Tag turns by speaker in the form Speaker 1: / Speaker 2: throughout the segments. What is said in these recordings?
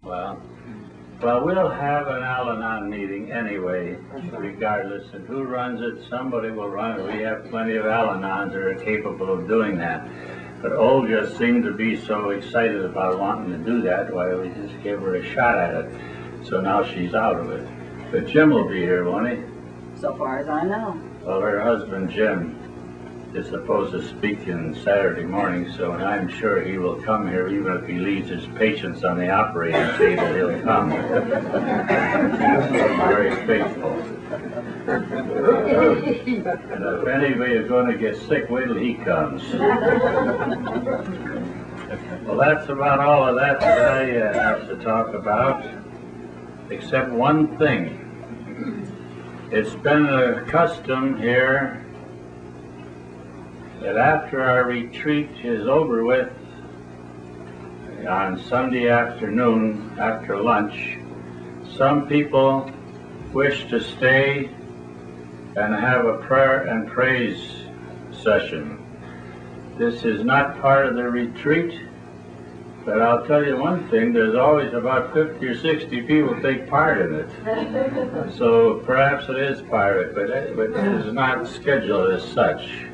Speaker 1: Well, we'll have an Al-Anon meeting anyway, regardless of who runs it. Somebody will run it. We have plenty of Al-Anons that are capable of doing that. But Olga seemed to be so excited about wanting to do that, why we just gave her a shot at it. So now she's out of it. But Jim will be here, won't he?
Speaker 2: So far as I know.
Speaker 1: Well, her husband, Jim, is supposed to speak in Saturday morning, so I'm sure he will come here, even if he leaves his patients on the operating table, he'll come. Very faithful. And if anybody is going to get sick, wait till he comes. Well, that's about all of that I have to talk about, except one thing. It's been a custom here that after our retreat is over with, on Sunday afternoon after lunch, some people wish to stay and have a prayer and praise session. This is not part of the retreat, but I'll tell you one thing, there's always about 50 or 60 people take part in it. So perhaps it is part of it, but it is not scheduled as such.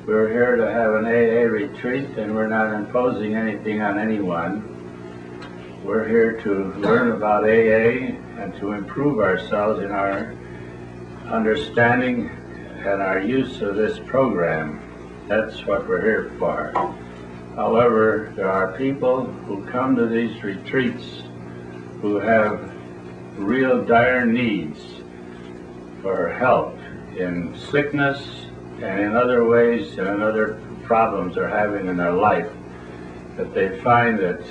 Speaker 1: We're here to have an AA retreat, and we're not imposing anything on anyone. We're here to learn about AA and to improve ourselves in our understanding and our use of this program. That's what we're here for. However, there are people who come to these retreats who have real dire needs for help in sickness and in other ways and in other problems they're having in their life, that they find that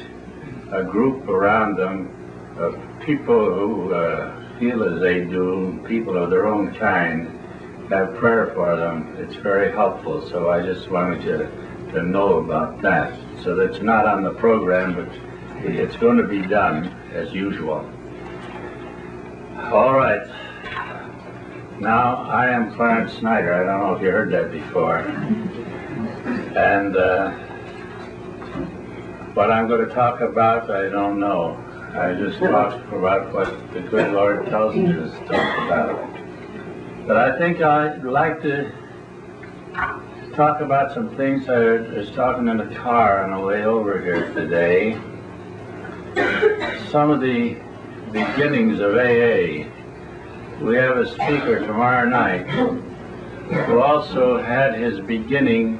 Speaker 1: a group around them of people who feel as they do, people of their own kind, have prayer for them. It's very helpful, so I just wanted you to know about that. So that's not on the program, but it's going to be done as usual. All right. Now, I am Clarence Snyder. I don't know if you heard that before. And what I'm going to talk about, I don't know. I just talk about what the good Lord tells me to talk about. But I think I'd like to talk about some things. I was talking in the car on the way over here today. Some of the beginnings of AA. We have a speaker tomorrow night who also had his beginning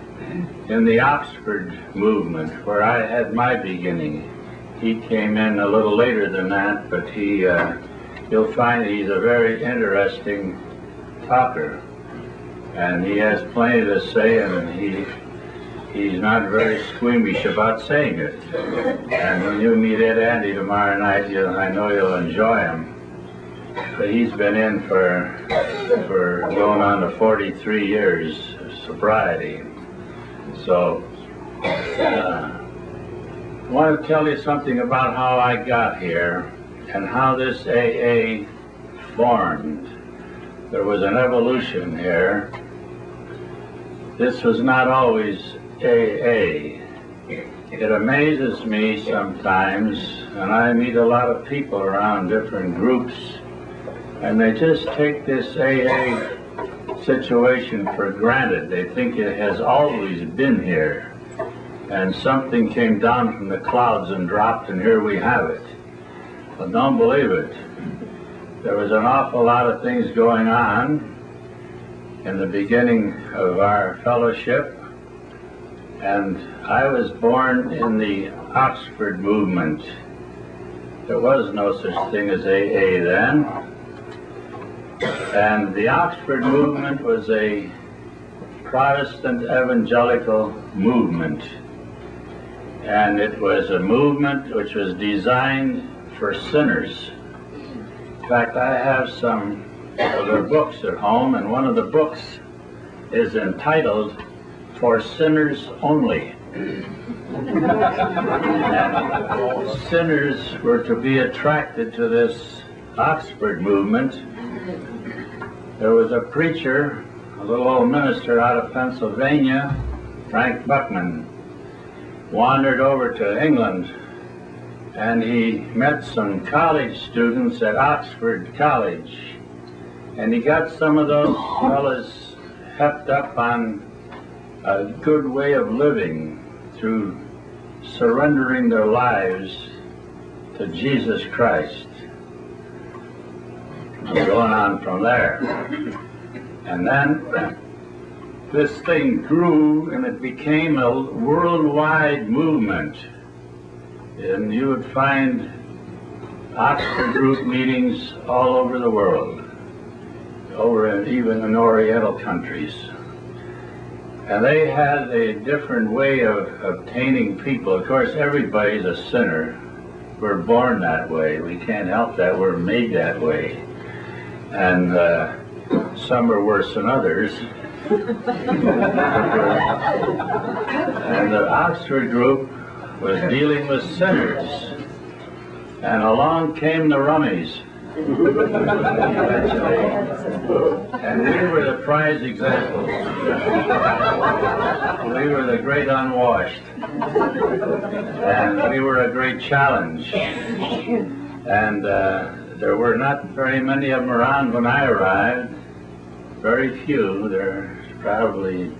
Speaker 1: in the Oxford movement, where I had my beginning. He came in a little later than that, but you'll find he's a very interesting talker, and he has plenty to say, and he's not very squeamish about saying it. And when you meet Ed Andy tomorrow night, I know you'll enjoy him. But he's been in for going on to 43 years of sobriety. So I want to tell you something about how I got here and how this AA formed. There was an evolution here. This was not always AA. It amazes me sometimes, and I meet a lot of people around different groups, and they just take this AA situation for granted. They think it has always been here, and something came down from the clouds and dropped, and here we have it. But don't believe it. There was an awful lot of things going on in the beginning of our fellowship, and I was born in the Oxford movement. There was no such thing as AA then. And the Oxford movement was a Protestant evangelical movement. And it was a movement which was designed for sinners. In fact, I have some of their books at home, and one of the books is entitled For Sinners Only. And sinners were to be attracted to this Oxford movement. There was a preacher, a little old minister out of Pennsylvania, Frank Buckman, wandered over to England and he met some college students at Oxford College, and he got some of those fellas hepped up on a good way of living through surrendering their lives to Jesus Christ. Going on from there. And then this thing grew and it became a worldwide movement. And you would find Oxford group meetings all over the world, even in Oriental countries. And they had a different way of obtaining people. Of course, everybody's a sinner. We're born that way. We can't help that. We're made that way. And some are worse than others. And the Oxford group was dealing with sinners. And along came the Rummies. And we were the prize examples. We were the great unwashed. And we were a great challenge. And there were not very many of them around when I arrived. Very few. There's probably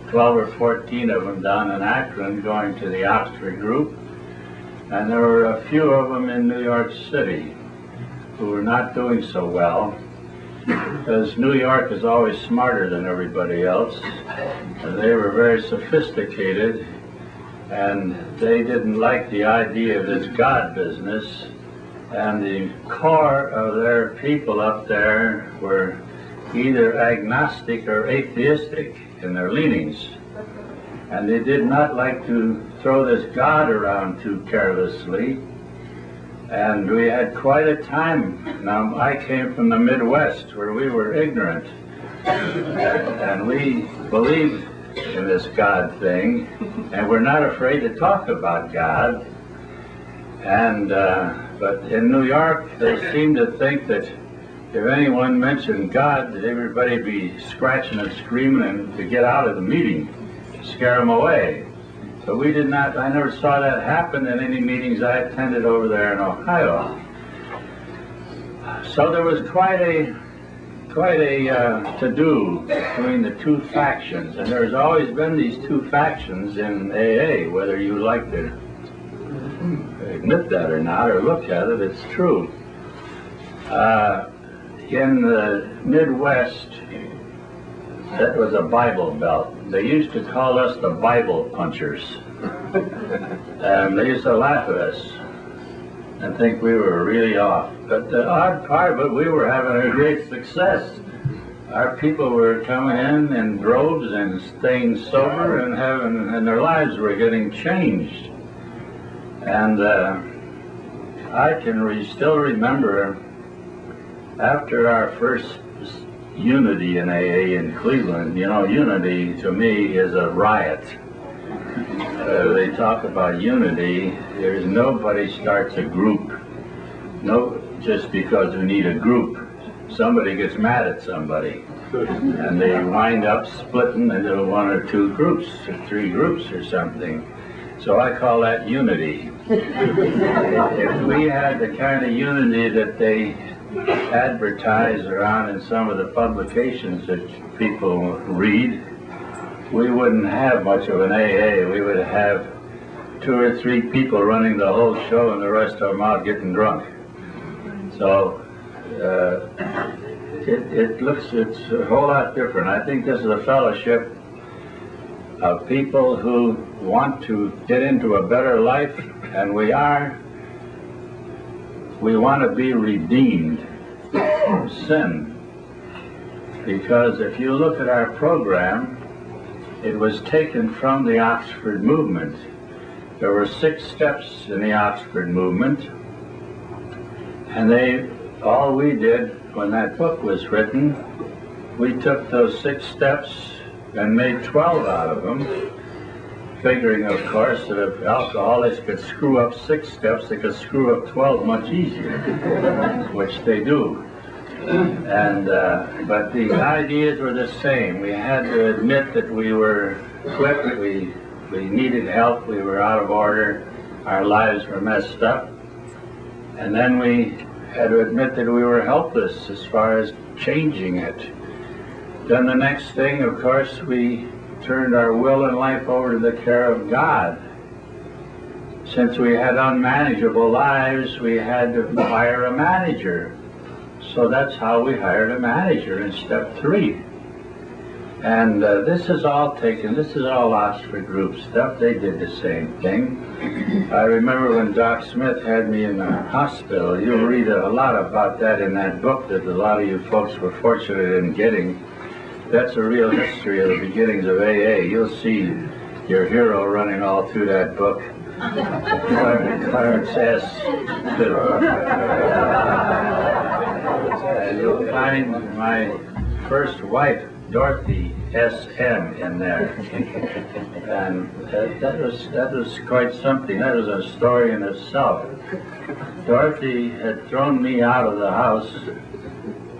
Speaker 1: 12 or 14 of them down in Akron going to the Oxford group. And there were a few of them in New York City who were not doing so well, because New York is always smarter than everybody else, and they were very sophisticated, and they didn't like the idea of this God business, and the core of their people up there were either agnostic or atheistic in their leanings, and they did not like to throw this God around too carelessly. And we had quite a time. Now, I came from the Midwest where we were ignorant. And we believed in this God thing. And we're not afraid to talk about God. And, but in New York, they seemed to think that if anyone mentioned God, everybody'd be scratching and screaming and to get out of the meeting, to scare them away. But we did not, I never saw that happen in any meetings I attended over there in Ohio. So there was quite a to-do between the two factions, and there's always been these two factions in AA, whether you like to admit that or not, or look at it, it's true. In the Midwest, that was a Bible belt. They used to call us the Bible punchers. And they used to laugh at us and think we were really off. But the odd part of it, we were having a great success. Our people were coming in droves and staying sober and their lives were getting changed. And I can still remember after our first unity in AA in Cleveland. You know, unity to me is a riot. They talk about unity. There's nobody starts a group. No, just because we need a group. Somebody gets mad at somebody, and they wind up splitting into one or two groups, or three groups or something. So I call that unity. If we had the kind of unity that they advertise around in some of the publications that people read, we wouldn't have much of an AA. We would have 2 or 3 people running the whole show and the rest of them out getting drunk. So it's a whole lot different. I think this is a fellowship of people who want to get into a better life, and we want to be redeemed from sin. Because if you look at our program, it was taken from the Oxford movement. There were 6 steps in the Oxford movement, and all we did when that book was written, we took those 6 steps and made 12 out of them, figuring, of course, that if alcoholics could screw up 6 steps, they could screw up 12 much easier, which they do. And but the ideas were the same. We had to admit that we were equipped, we needed help, we were out of order, our lives were messed up. And then we had to admit that we were helpless as far as changing it. Then the next thing, of course, we turned our will and life over to the care of God. Since we had unmanageable lives, we had to hire a manager. So that's how we hired a manager in step 3. And this is all Oxford group stuff. They did the same thing. I remember when Doc Smith had me in the hospital. You'll read a lot about that in that book that a lot of you folks were fortunate in getting. That's a real history of the beginnings of AA. You'll see your hero running all through that book. Clarence S. And you'll find my first wife, Dorothy S.M. in there. And that was quite something. That was a story in itself. Dorothy had thrown me out of the house.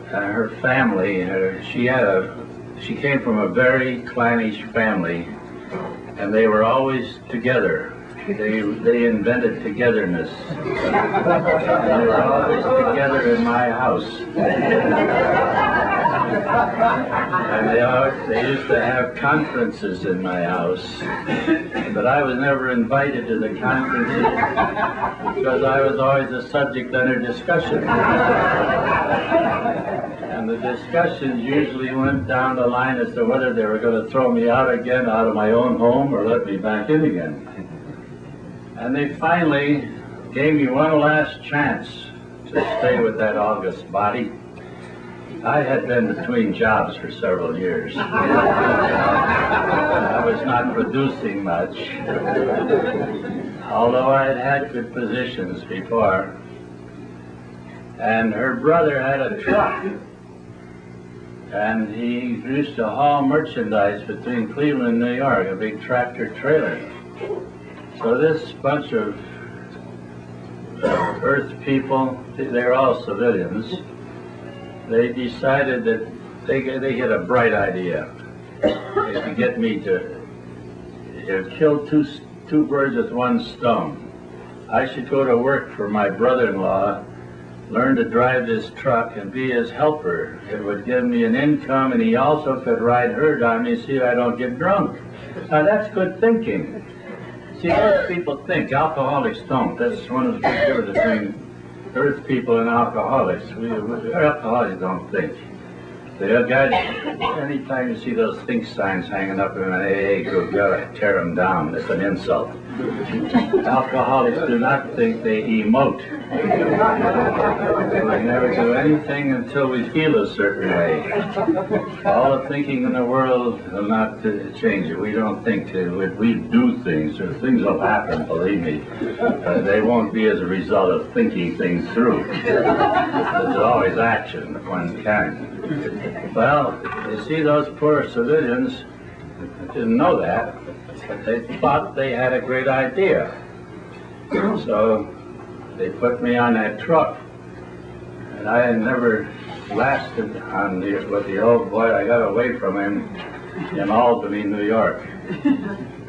Speaker 1: Her family, she came from a very clannish family, and they were always together. They invented togetherness. They were always together in my house. And they used to have conferences in my house. But I was never invited to the conferences because I was always the subject under discussion. And the discussions usually went down the line as to whether they were going to throw me out again out of my own home or let me back in again. And they finally gave me one last chance to stay with that august body. I had been between jobs for several years. I was not producing much, although I had had good positions before. And her brother had a truck, and he used to haul merchandise between Cleveland and New York, a big tractor trailer. So this bunch of Earth people, they're all civilians, they decided that they had a bright idea to get me to kill two birds with one stone. I should go to work for my brother-in-law, learn to drive this truck and be his helper. It would give me an income, and he also could ride herd on me, see I don't get drunk. Now that's good thinking. See, most people think, alcoholics don't. That's one of the big differences between Earth people and alcoholics. Alcoholics don't think. The guys, anytime you see those think signs hanging up in an AA group, you gotta tear them down. It's an insult. Alcoholics do not think, they emote. We never do anything until we feel a certain way. All the thinking in the world will not change it. We don't think, we do things, or things will happen, believe me. They won't be as a result of thinking things through. There's always action of one kind. Well, you see, those poor civilians didn't know that. They thought they had a great idea. So they put me on that truck. And I had never lasted with the old boy. I got away from him in Albany, New York.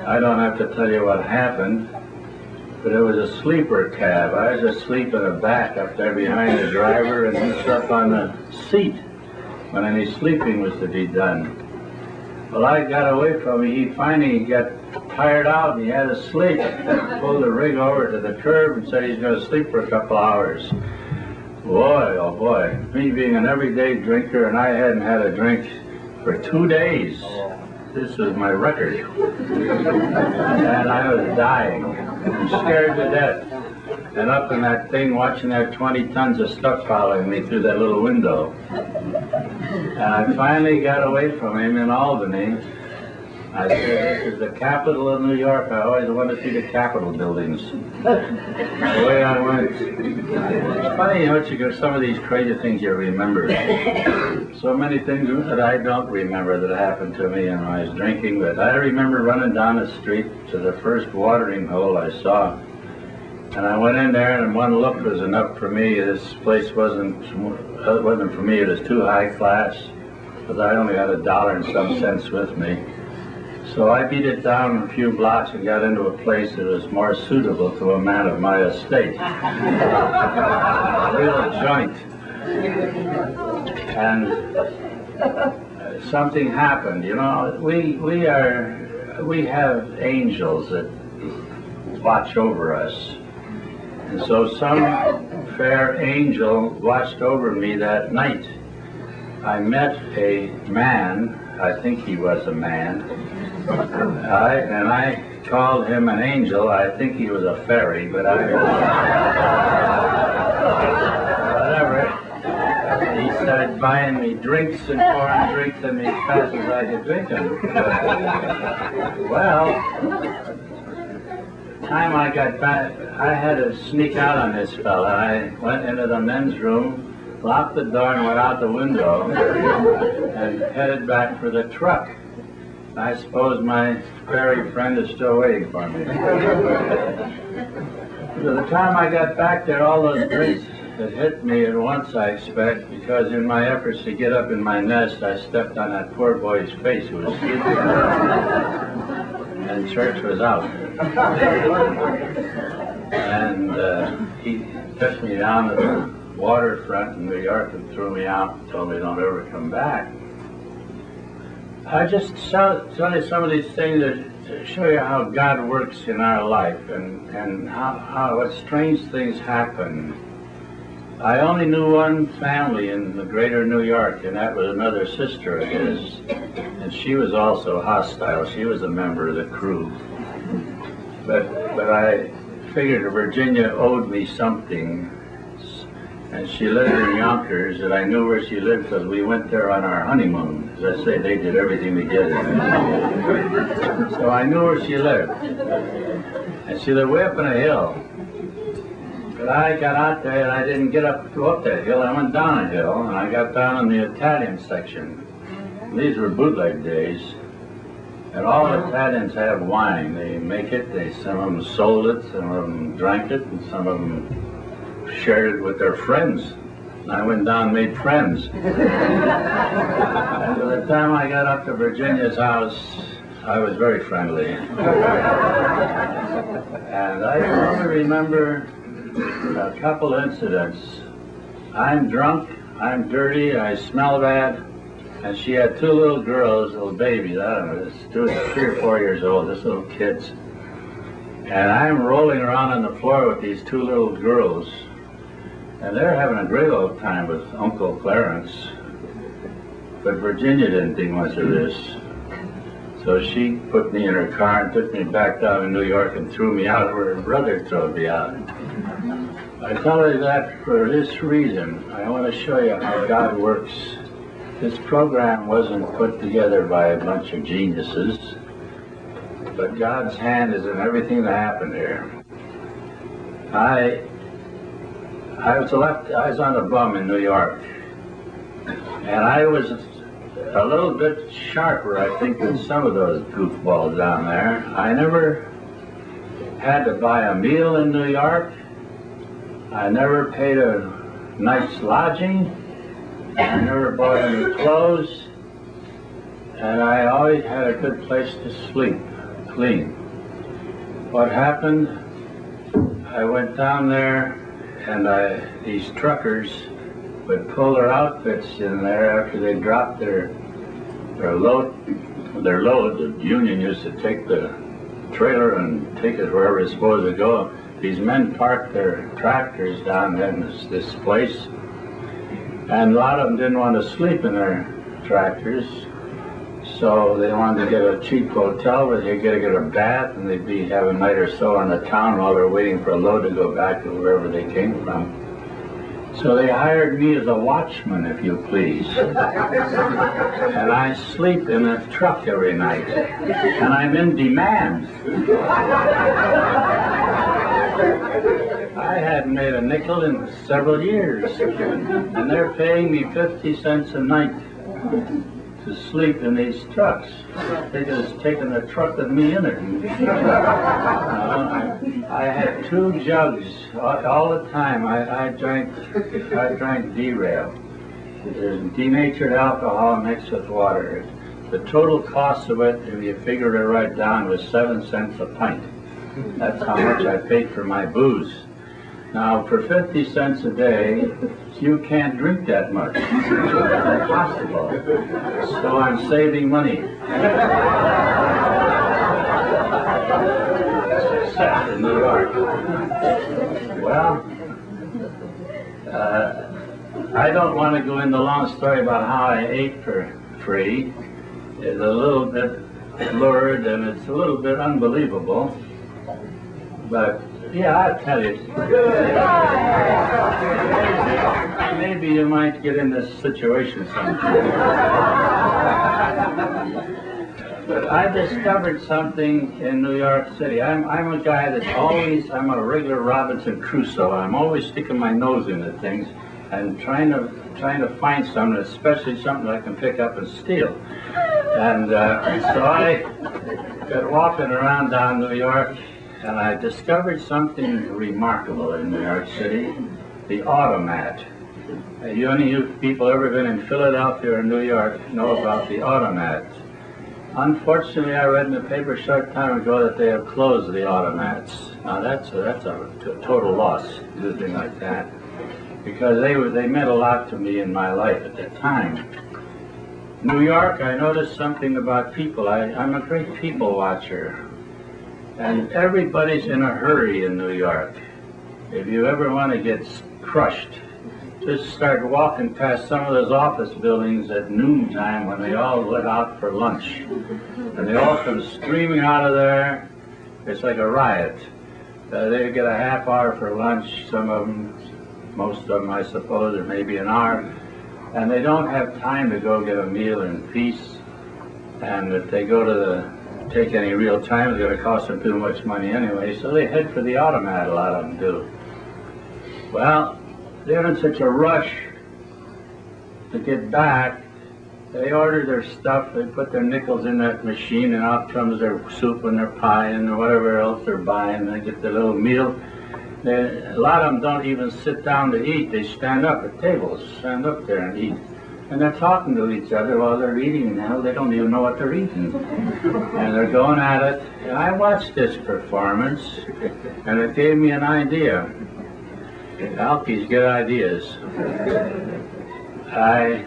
Speaker 1: I don't have to tell you what happened, but it was a sleeper cab. I was asleep in the back up there behind the driver, and he slept on the seat when any sleeping was to be done. Well, I got away from him. He finally got tired out and he had to sleep. Pulled the rig over to the curb and said he's going to sleep for a couple hours. Boy, oh boy, me being an everyday drinker, and I hadn't had a drink for 2 days. This was my record. And I was dying, scared to death. And up in that thing, watching that 20 tons of stuff following me through that little window. And I finally got away from him in Albany. I said, this is the capital of New York. I always wanted to see the Capitol buildings. The way I went. It's funny, you know, some of these crazy things you remember. So many things that I don't remember that happened to me when I was drinking. But I remember running down the street to the first watering hole I saw. And I went in there, and one look was enough for me. This place wasn't for me. It was too high class, because I only had $1 and some cents with me. So I beat it down a few blocks and got into a place that was more suitable to a man of my estate. A real joint. And something happened, you know. We have angels that watch over us. And so some fair angel watched over me that night. I met a man, I think he was a man, and I called him an angel. I think he was a fairy, but whatever. He started buying me drinks and pouring drinks in me as fast as I could drink them. Well, time I got back, I had to sneak out on this fella. I went into the men's room, locked the door and went out the window and headed back for the truck. I suppose my fairy friend is still waiting for me. By the time I got back there, all those drinks had hit me at once, I expect, because in my efforts to get up in my nest, I stepped on that poor boy's face who was sleeping. And church was out. And he took me down to the waterfront in New York and threw me out and told me don't ever come back. I just tell you some of these things to show you how God works in our life and how what strange things happen. I only knew one family in the greater New York, and that was another sister of his. And she was also hostile. She was a member of the crew. But I figured Virginia owed me something. And she lived in Yonkers, and I knew where she lived because we went there on our honeymoon. As I say, they did everything together. So I knew where she lived. And she lived way up on a hill. But I got out there and I didn't go up that hill. I went down a hill, and I got down in the Italian section. These were bootleg days. And all Italians have wine. They make it, some of them sold it, some of them drank it, and some of them shared it with their friends. And I went down and made friends. And by the time I got up to Virginia's house, I was very friendly. And I only remember a couple incidents. I'm drunk, I'm dirty, I smell bad, and she had two little girls, little babies, I don't know, 3 or 4 years old, just little kids. And I'm rolling around on the floor with these two little girls, and they're having a great old time with Uncle Clarence. But Virginia didn't think much of this. So she put me in her car and took me back down to New York and threw me out where her brother threw me out. I tell you that for this reason. I want to show you how God works. This program wasn't put together by a bunch of geniuses, but God's hand is in everything that happened here. I was on a bum in New York, and I was a little bit sharper, I think, than some of those goofballs down there. I never had to buy a meal in New York. I never paid a nice lodging. I never bought any clothes. And I always had a good place to sleep, clean. What happened, I went down there, and these truckers would pull their outfits in there after they dropped their load. The union used to take the trailer and take it wherever it's supposed to go. These men parked their tractors down in this place, and a lot of them didn't want to sleep in their tractors, so they wanted to get a cheap hotel where they could get a bath, and they'd be have a night or so on the town while they're waiting for a load to go back to wherever they came from. So they hired me as a watchman, if you please. And I sleep in a truck every night. And I'm in demand. I hadn't made a nickel in several years. And they're paying me 50 cents a night to sleep in these trucks. They just taken a truck with me in it. I had 2 jugs all the time. I drank derail. There's denatured alcohol mixed with water. The total cost of it, if you figure it right down, was 7 cents a pint. That's how much I paid for my booze. Now, for 50 cents a day, you can't drink that much. It's impossible. So I'm saving money. Except in New York. Well, I don't want to go into a long story about how I ate for free. It's a little bit lurid and it's a little bit unbelievable. But yeah, I'll tell you. Maybe you might get in this situation sometime. But I discovered something in New York City. I'm a guy that's always, I'm a regular Robinson Crusoe. I'm always sticking my nose into things and trying to find something, especially something I can pick up and steal. And so I got walking around down New York, and I discovered something remarkable in New York City, the automat. Any of you people ever been in Philadelphia or New York know about the automat. Unfortunately, I read in the paper a short time ago that they have closed the automats. Now that's a total loss, something like that, because they meant a lot to me in my life at that time. New York, I noticed something about people. I'm a great people watcher. And everybody's in a hurry in New York. If you ever want to get crushed, just start walking past some of those office buildings at noontime when they all let out for lunch. And they all come streaming out of there. It's like a riot. They get a half hour for lunch, some of them, most of them I suppose, or maybe an hour. And they don't have time to go get a meal in peace. And if they go to take any real time, it's going to cost them too much money anyway, so they head for the automat, a lot of them do. Well, they're in such a rush to get back, they order their stuff, they put their nickels in that machine, and out comes their soup and their pie and whatever else they're buying. They get their little meal. A lot of them don't even sit down to eat, they stand up at tables, stand up there and eat. And they're talking to each other while they're eating now. They don't even know what they're eating. And they're going at it. And I watched this performance, and it gave me an idea. Alkies get ideas. I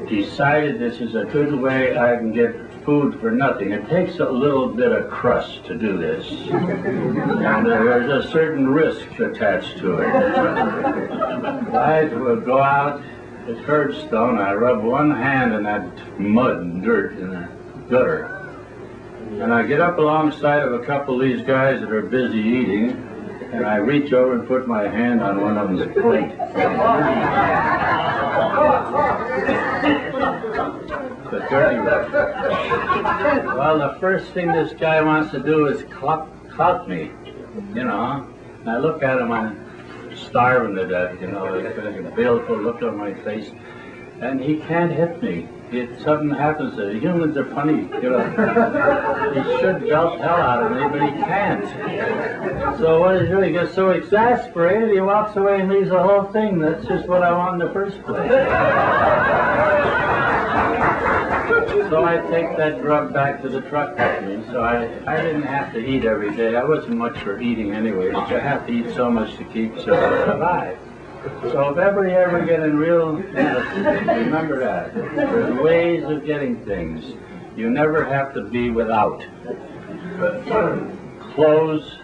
Speaker 1: decided this is a good way I can get food for nothing. It takes a little bit of crust to do this. And there's a certain risk attached to it. I will go out the curbstone, I rub one hand in that mud and dirt in the gutter. And I get up alongside of a couple of these guys that are busy eating, and I reach over and put my hand on one of them's plate. The dirty one. Well, the first thing this guy wants to do is clout me, you know. And I look at him, I'm starving to death, you know, there's a baleful look on my face, and he can't hit me. If something happens to humans are funny, you know. He should belt hell out of me, but he can't. So what does he do? He gets so exasperated, he walks away and leaves the whole thing. That's just what I want in the first place. So I take that grub back to the truck with me. So I didn't have to eat every day. I wasn't much for eating anyway, but you have to eat so much to keep survive. So if ever you ever get in real, remember that. There's ways of getting things. You never have to be without. Clothes,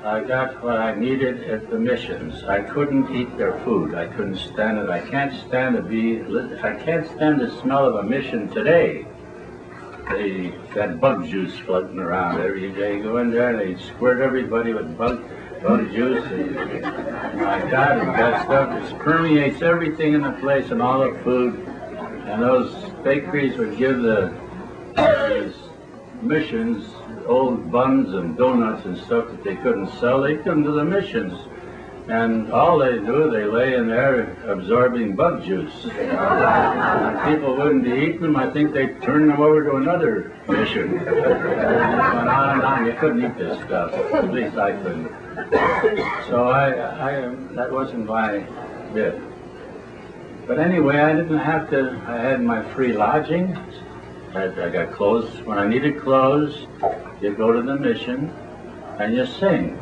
Speaker 1: I got what I needed at the missions. I couldn't eat their food. I couldn't stand it. I can't stand the smell of a mission today. They got bug juice floating around every day. You go in there and they squirt everybody with bug juice. And, my God, that stuff just permeates everything in the place and all the food. And those bakeries would give these missions old buns and donuts and stuff that they couldn't sell. They took them to the missions. And all they do, they lay in there absorbing bug juice. And people wouldn't be eating them. I think they'd turn them over to another mission. And on and on. You couldn't eat this stuff. At least I couldn't. So that wasn't my bit. But anyway, I didn't have to, I had my free lodging. I got clothes. When I needed clothes, you go to the mission and you sing.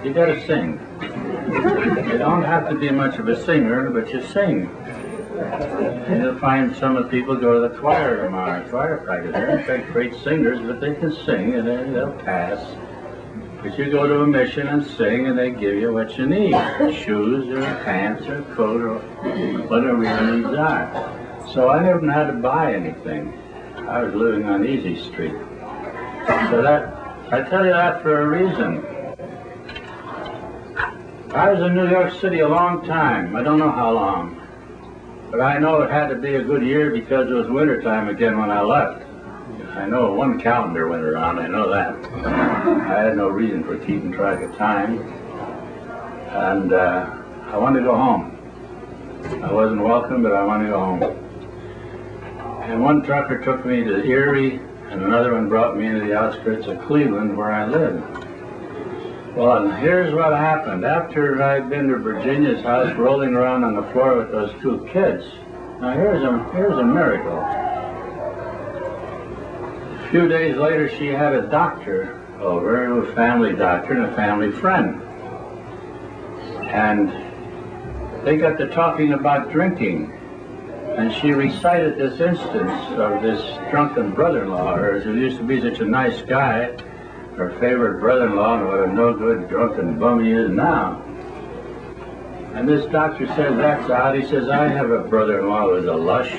Speaker 1: You gotta sing. You don't have to be much of a singer, but you sing. And you'll find some of the people go to the choir tomorrow, choir practice. They're in fact great singers, but they can sing and they'll pass. But you go to a mission and sing and they give you what you need. Shoes or pants or coat or whatever your needs are. So I never had to buy anything. I was living on Easy Street. So that, I tell you that for a reason. I was in New York City a long time. I don't know how long. But I know it had to be a good year because it was winter time again when I left. I know one calendar went around, I know that. I had no reason for keeping track of time. And I wanted to go home. I wasn't welcome, but I wanted to go home. And one trucker took me to Erie, and another one brought me into the outskirts of Cleveland where I lived. Well, and here's what happened. After I'd been to Virginia's house rolling around on the floor with those two kids, now here's a miracle. A few days later, she had a doctor over, a family doctor and a family friend. And they got to talking about drinking. And she recited this instance of this drunken brother-in-law of hers who used to be such a nice guy, her favorite brother-in-law, and what a no-good drunken bum he is now. And this doctor says, that's odd. He says, I have a brother-in-law who is a lush,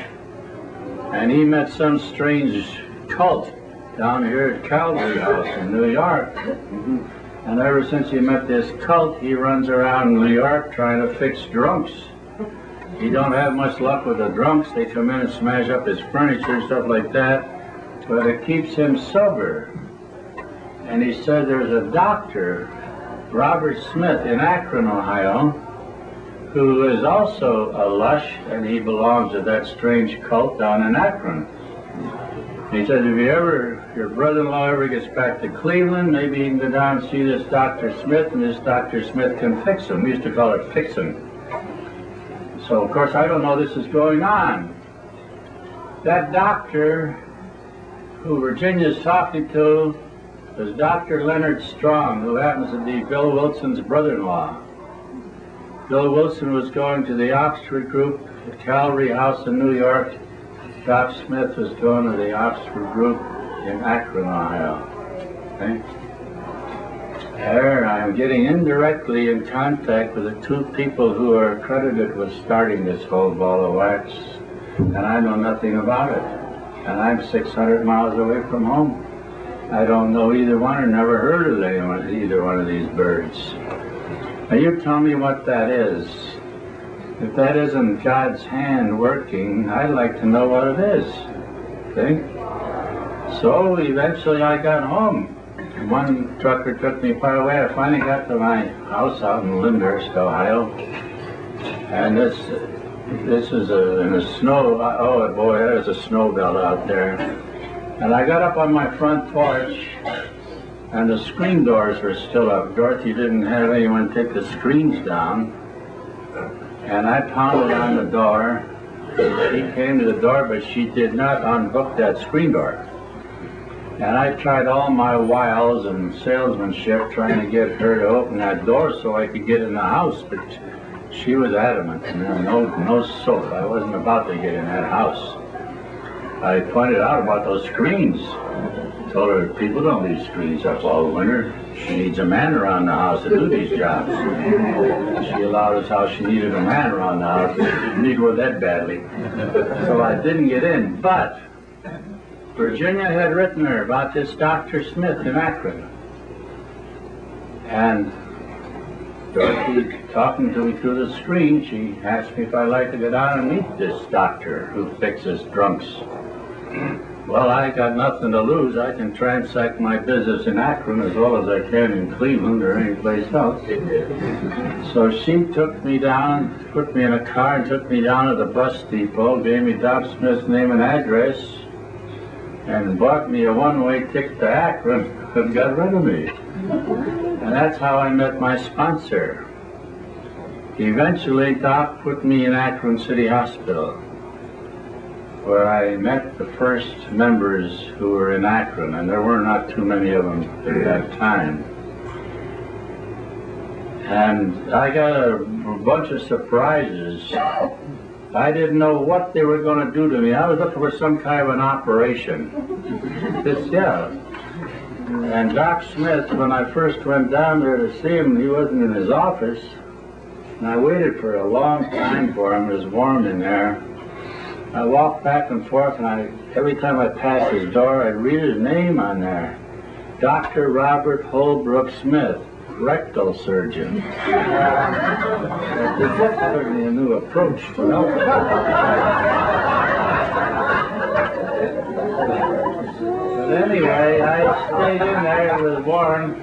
Speaker 1: and he met some strange cult down here at Calvary House in New York. And ever since he met this cult, he runs around New York trying to fix drunks. He don't have much luck with the drunks. They come in and smash up his furniture and stuff like that, but it keeps him sober. And he said there's a doctor, Robert Smith, in Akron, Ohio, who is also a lush, and he belongs to that strange cult down in Akron. He said if your brother-in-law ever gets back to Cleveland, maybe you can go down and see this Dr. Smith, and this Dr. Smith can fix him. We used to call it fixing. So, of course, I don't know this is going on. That doctor who Virginia's talking to was Dr. Leonard Strong, who happens to be Bill Wilson's brother-in-law. Bill Wilson was going to the Oxford group at Calvary House in New York. Doc Smith was going to the Oxford group in Akron, Ohio. Okay? There, I'm getting indirectly in contact with the two people who are credited with starting this whole ball of wax, and I know nothing about it. And I'm 600 miles away from home. I don't know either one or never heard of anyone, either one of these birds. Now you tell me what that is. If that isn't God's hand working, I'd like to know what it is. Okay? So eventually I got home. One trucker took me far away. I finally got to my house out in Lyndhurst, Ohio. And this is in the snow. Oh boy, there's a snow belt out there. And I got up on my front porch, and the screen doors were still up. Dorothy didn't have anyone take the screens down. And I pounded on the door. She came to the door, but she did not unhook that screen door. And I tried all my wiles and salesmanship trying to get her to open that door so I could get in the house, but she was adamant. No soap. I wasn't about to get in that house. I pointed out about those screens. Told her people don't leave screens up all winter. She needs a man around the house to do these jobs. She allowed us how she needed a man around the house. She didn't need one that badly. So I didn't get in. But Virginia had written her about this Dr. Smith in Akron. And Dorothy, talking to me through the screen, she asked me if I'd like to go down and meet this doctor who fixes drunks. Well, I got nothing to lose. I can transact my business in Akron as well as I can in Cleveland or any place else. So she took me down, put me in a car and took me down to the bus depot, gave me Doc Smith's name and address, and bought me a one-way ticket to Akron and got rid of me. And that's how I met my sponsor. Eventually, Doc put me in Akron City Hospital, where I met the first members who were in Akron, and there were not too many of them at that time. And I got a bunch of surprises. I didn't know what they were going to do to me. I was looking for some kind of an operation. And Doc Smith, when I first went down there to see him, he wasn't in his office. And I waited for a long time for him. It was warm in there. I walked back and forth, and every time I passed his door, I'd read his name on there. Dr. Robert Holbrook Smith, rectal surgeon. This is certainly a new approach to health. But anyway, I stayed in there, it was warm,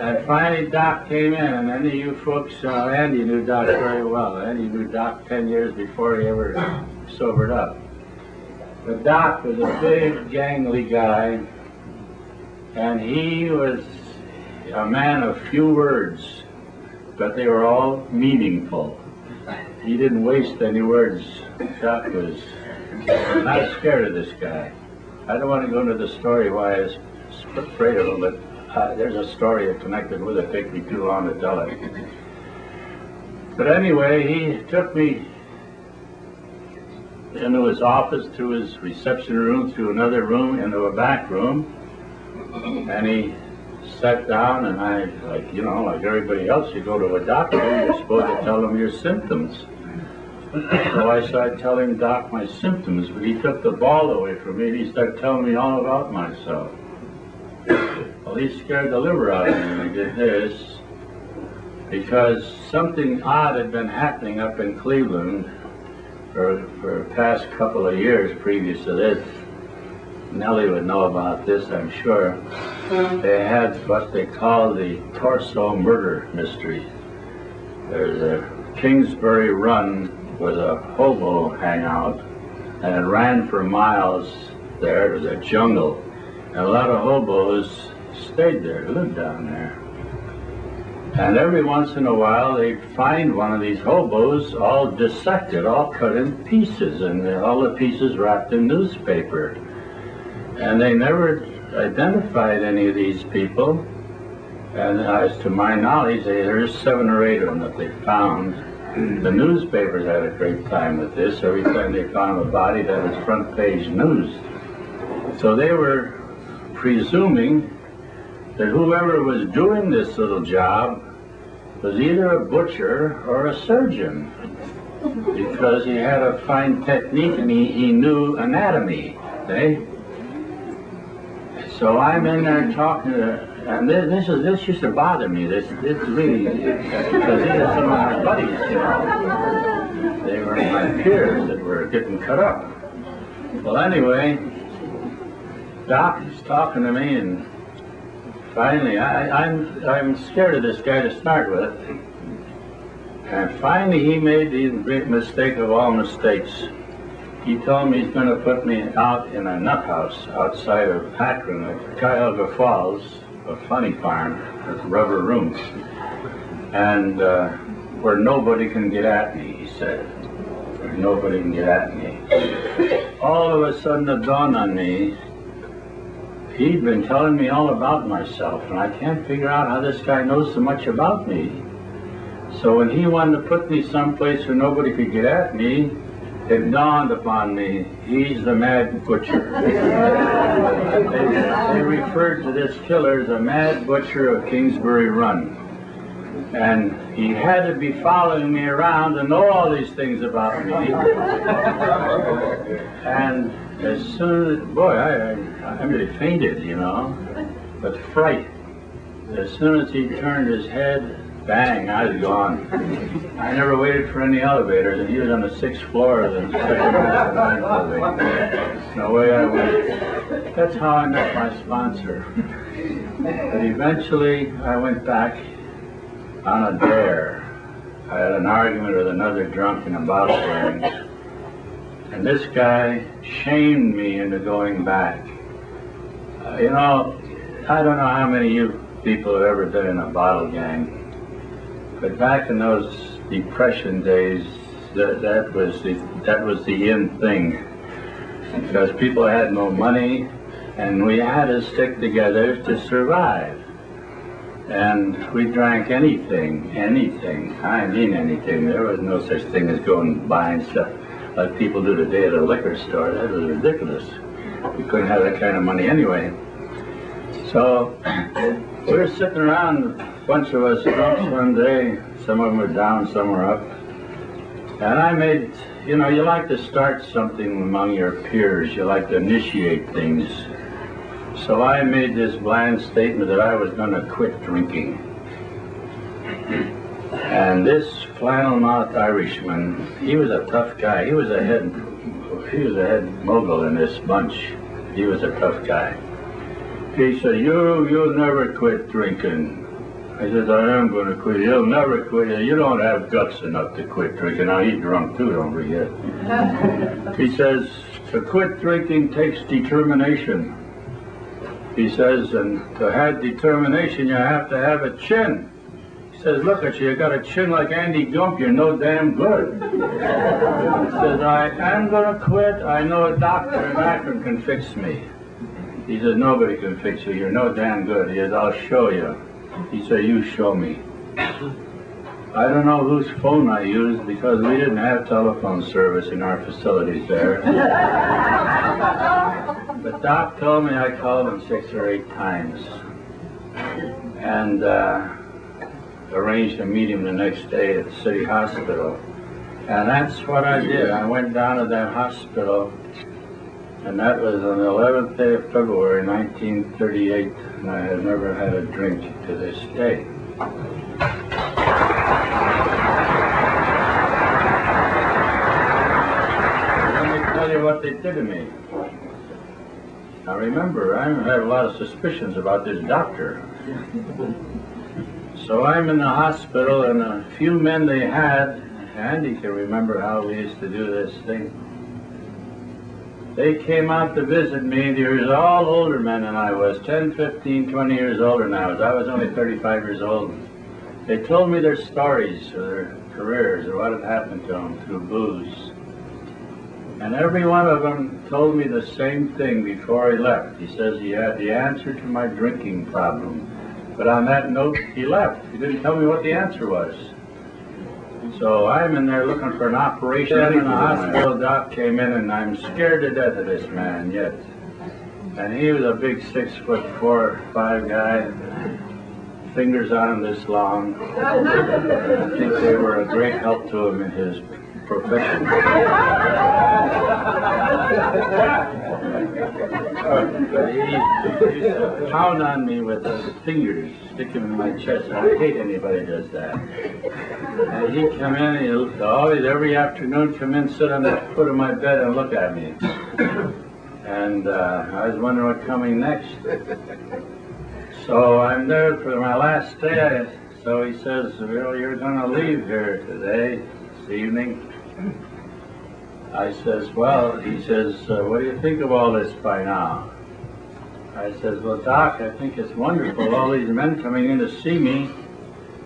Speaker 1: and finally Doc came in, and any of you folks, Andy knew Doc very well. Andy knew Doc 10 years before he ever sobered up. But Doc was a big, gangly guy, and he was a man of few words, but they were all meaningful. He didn't waste any words. Doc was not scared of this guy. I don't want to go into the story why I was afraid of him, but there's a story connected with it. It'd take me too long to tell it. But anyway, he took me into his office, through his reception room, through another room, into a back room, and he sat down, and I, like everybody else, you go to a doctor, you're supposed to tell him your symptoms. So I started telling Doc my symptoms, but he took the ball away from me, and he started telling me all about myself. Well, he scared the liver out of me when he did this, because something odd had been happening up in Cleveland for the past couple of years previous to this. Nellie would know about this, I'm sure. They had what they call the torso murder mystery. There's a Kingsbury Run with a hobo hangout, and it ran for miles there. It was a jungle, and a lot of hobos stayed there, lived down there. And every once in a while they'd find one of these hobos all dissected, all cut in pieces, and all the pieces wrapped in newspaper. And they never identified any of these people, and as to my knowledge, there's 7 or 8 of them that they found. The newspapers had a great time with this. Every time they found a body, that was front page news. So they were presuming that whoever was doing this little job was either a butcher or a surgeon, because he had a fine technique and he knew anatomy, eh? So I'm in there talking to, and this used to bother me. This really, because these are some of my buddies, They were my peers that were getting cut up. Well, anyway, Doc is talking to me, and finally, I'm scared of this guy to start with. And finally, he made the great mistake of all mistakes. He told me he's going to put me out in a nut house outside of Akron at Cuyahoga Falls, a funny farm with rubber rooms, and where nobody can get at me, he said. Where nobody can get at me. All of a sudden it dawned on me, he'd been telling me all about myself, and I can't figure out how this guy knows so much about me. So when he wanted to put me someplace where nobody could get at me, it dawned upon me, he's the Mad Butcher. They referred to this killer as the Mad Butcher of Kingsbury Run. And he had to be following me around to know all these things about me. And as soon as, boy, I really fainted, but fright. As soon as he turned his head, bang, I was gone. I never waited for any elevators, and he was on the 6th floor of the 2nd or 9th elevator. No way I went. That's how I met my sponsor. But eventually, I went back on a dare. I had an argument with another drunk in a bottle gang, and this guy shamed me into going back. I don't know how many of you people have ever been in a bottle gang. But back in those Depression days, that was the in thing, because people had no money, and we had to stick together to survive. And we drank anything. I mean anything. There was no such thing as going and buying stuff like people do today at a liquor store. That was ridiculous. We couldn't have that kind of money anyway. So we were sitting around, a bunch of us drunks one day. Some of them were down, some were up. And I made, you know, you like to start something among your peers. You like to initiate things. So I made this bland statement that I was going to quit drinking. And this flannel-mouthed Irishman, he was a tough guy. He was a head mogul in this bunch. He was a tough guy. He said, you'll never quit drinking. I said, I am going to quit. You'll never quit. You don't have guts enough to quit drinking. Now, he's drunk too, don't forget. He says, to quit drinking takes determination. He says, and to have determination, you have to have a chin. He says, look at you got a chin like Andy Gump, you're no damn good. He says, I am going to quit. I know a doctor in Akron can fix me. He says, nobody can fix you, you're no damn good. He says, I'll show you. He said, you show me. I don't know whose phone I used because we didn't have telephone service in our facilities there. But Doc told me I called him 6 or 8 times and arranged to meet him the next day at the city hospital. And that's what I did. I went down to that hospital, and that was on the 11th day of February, 1938, and I have never had a drink to this day. Let me tell you what they did to me. Now remember, I had a lot of suspicions about this doctor. So I'm in the hospital, and a few men they had, Andy can remember how we used to do this thing. They came out to visit me. They were all older men than I was, 10, 15, 20 years older than I was. I was only 35 years old. They told me their stories, or their careers, or what had happened to them through booze. And every one of them told me the same thing before he left. He says he had the answer to my drinking problem. But on that note, he left. He didn't tell me what the answer was. So I'm in there looking for an operation, and the hospital doc came in, and I'm scared to death of this man yet. And he was a big 6'4", 5 guy, fingers on him this long. I think they were a great help to him in his profession. But he used to pound on me with his fingers, stick them in my chest. I hate anybody who does that. And he'd come in, he'd always, every afternoon, come in, sit on the foot of my bed and look at me. And I was wondering what's coming next. So I'm there for my last day. So he says, well, you're going to leave here today, this evening. I says, well, he says, what do you think of all this by now? I says, well, Doc, I think it's wonderful, all these men coming in to see me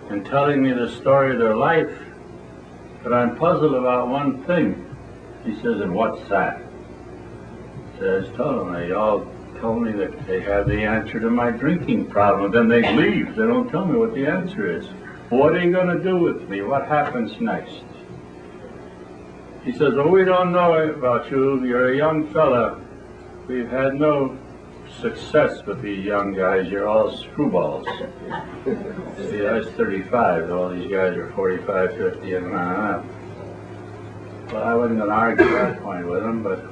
Speaker 1: and telling me the story of their life, but I'm puzzled about one thing. He says, and what's that? I says, told them, they all told me that they have the answer to my drinking problem, then they leave. They don't tell me what the answer is. What are you going to do with me? What happens next? He says, well, we don't know about you. You're a young fella. We've had no success with these young guys. You're all screwballs. See, I was 35. All these guys are 45, 50, and up. Well, I wasn't going to argue that point with him, but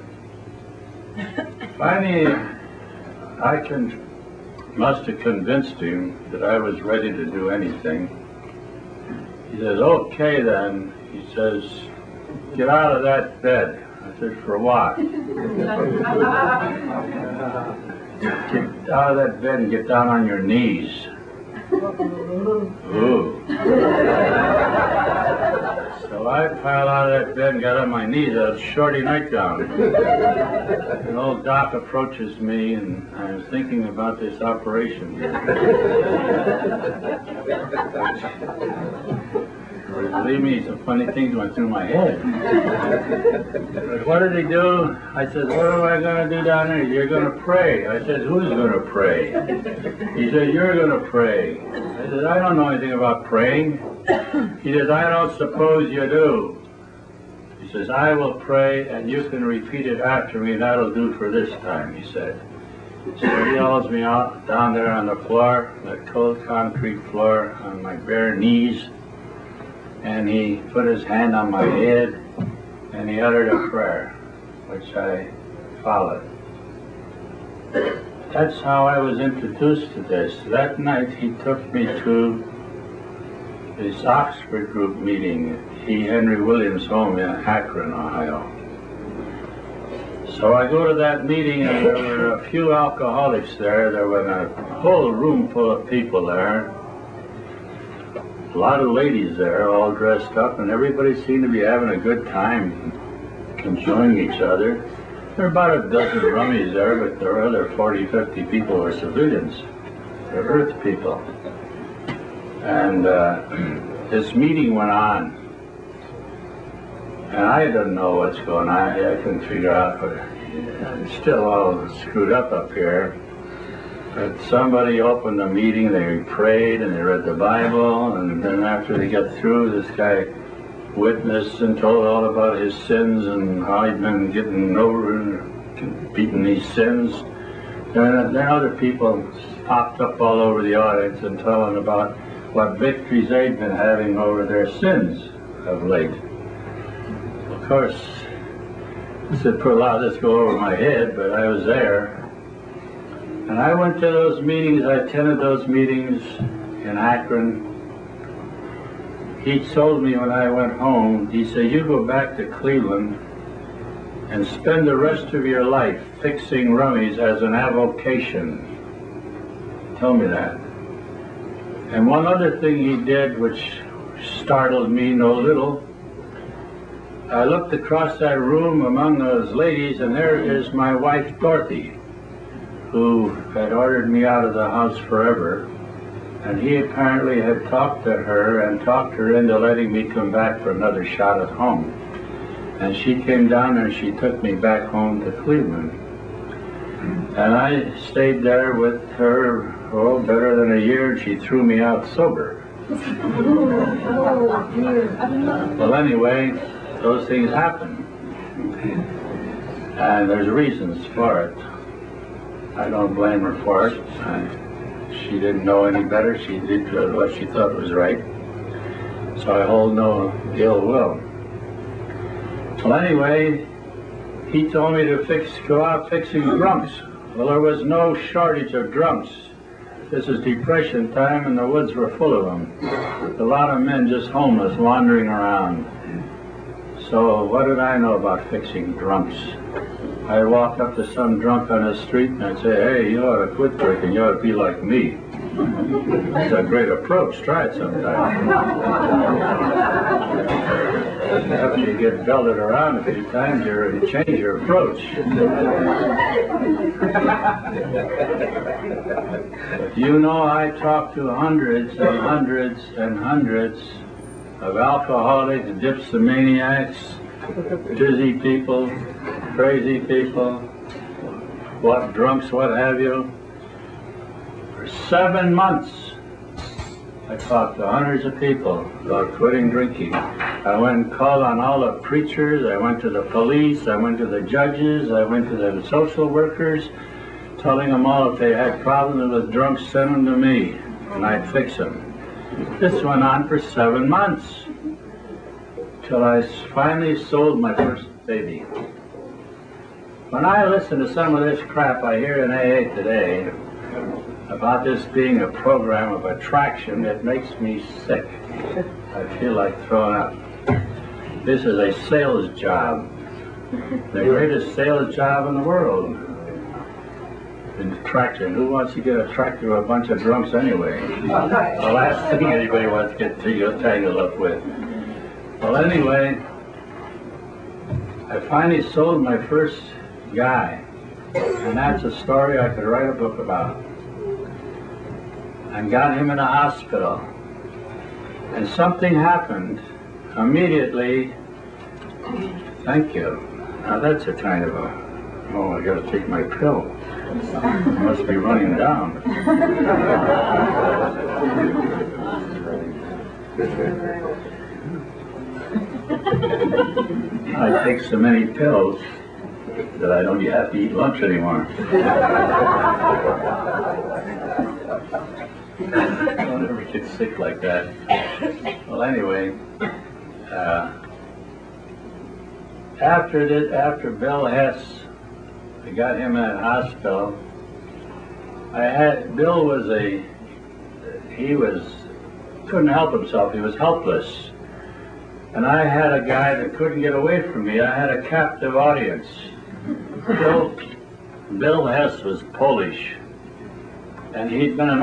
Speaker 1: finally, must have convinced him that I was ready to do anything. He says, okay then. He says, get out of that bed. I said, for what? Get out of that bed and get down on your knees. Ooh. So I piled out of that bed and got on my knees. I was shorty nightgown. An old doc approaches me, and I was thinking about this operation. Believe me, some funny things went through my head. But what did he do? I said, what am I going to do down there? You're going to pray. I said, who's going to pray? He said, you're going to pray. I said, I don't know anything about praying. He says, I don't suppose you do. He says, I will pray and you can repeat it after me. That'll do for this time, he said. So he hauls me out down there on the floor, that cold concrete floor, on my bare knees. And he put his hand on my head and he uttered a prayer, which I followed. That's how I was introduced to this. That night he took me to this Oxford group meeting, E. Henry Williams' home in Akron, Ohio. So I go to that meeting and there were a few alcoholics there. There was a whole room full of people there. A lot of ladies there, all dressed up, and everybody seemed to be having a good time, enjoying each other. There were about a dozen rummies there, but there were other 40, 50 people who were civilians. They're earth people. And this meeting went on, and I didn't know what's going on. I couldn't figure out, but it's still all screwed up here. But somebody opened the meeting, they prayed and they read the Bible, and then after they got through, this guy witnessed and told all about his sins and how he'd been getting over and beating these sins. Then other people popped up all over the audience and telling about what victories they'd been having over their sins of late. Of course, this would put a lot of this go over my head, but I was there. And I went to those meetings, I attended those meetings in Akron. He told me when I went home, he said, you go back to Cleveland and spend the rest of your life fixing rummies as an avocation. Tell me that. And one other thing he did, which startled me no little, I looked across that room among those ladies, and there is my wife, Dorothy, who had ordered me out of the house forever, and he apparently had talked to her and talked her into letting me come back for another shot at home. And she came down and she took me back home to Cleveland. And I stayed there with her, oh, better than a year, and she threw me out sober. Well, anyway, those things happen. And there's reasons for it. I don't blame her for it. She didn't know any better. She did what she thought was right. So I hold no ill will. Well, anyway, he told me to go out fixing drunks. Well, there was no shortage of drunks. This is Depression time, and the woods were full of them. A lot of men just homeless, wandering around. So what did I know about fixing drunks? I'd walk up to some drunk on the street and I'd say, hey, you ought to quit drinking, you ought to be like me. That's a great approach, try it sometime. After you get belted around a few times, you change your approach. But you know, I talked to hundreds and hundreds and hundreds of alcoholics, dipsomaniacs, dizzy people, crazy people, what drunks, what have you. For 7 months, I talked to hundreds of people about quitting drinking. I went and called on all the preachers, I went to the police, I went to the judges, I went to the social workers, telling them all if they had problems with drunks, send them to me, and I'd fix them. This went on for 7 months, till I finally sold my first baby. When I listen to some of this crap I hear in AA today, about this being a program of attraction, it makes me sick. I feel like throwing up. This is a sales job. The greatest sales job in the world. Attraction. Who wants to get attracted to a bunch of drunks anyway? The last thing anybody wants to get tangled up with. Well, anyway, I finally sold my first guy, and that's a story I could write a book about. And got him in a hospital. And something happened immediately. Thank you. Now that's a kind of a, oh, I gotta take my pill. It must be running down. I take so many pills that I don't have to eat lunch anymore. Don't ever get sick like that. Well, anyway, after Bill Hess, I got him in a hospital. Bill was couldn't help himself. He was helpless. And I had a guy that couldn't get away from me. I had a captive audience. Bill Hess was Polish, and he'd been an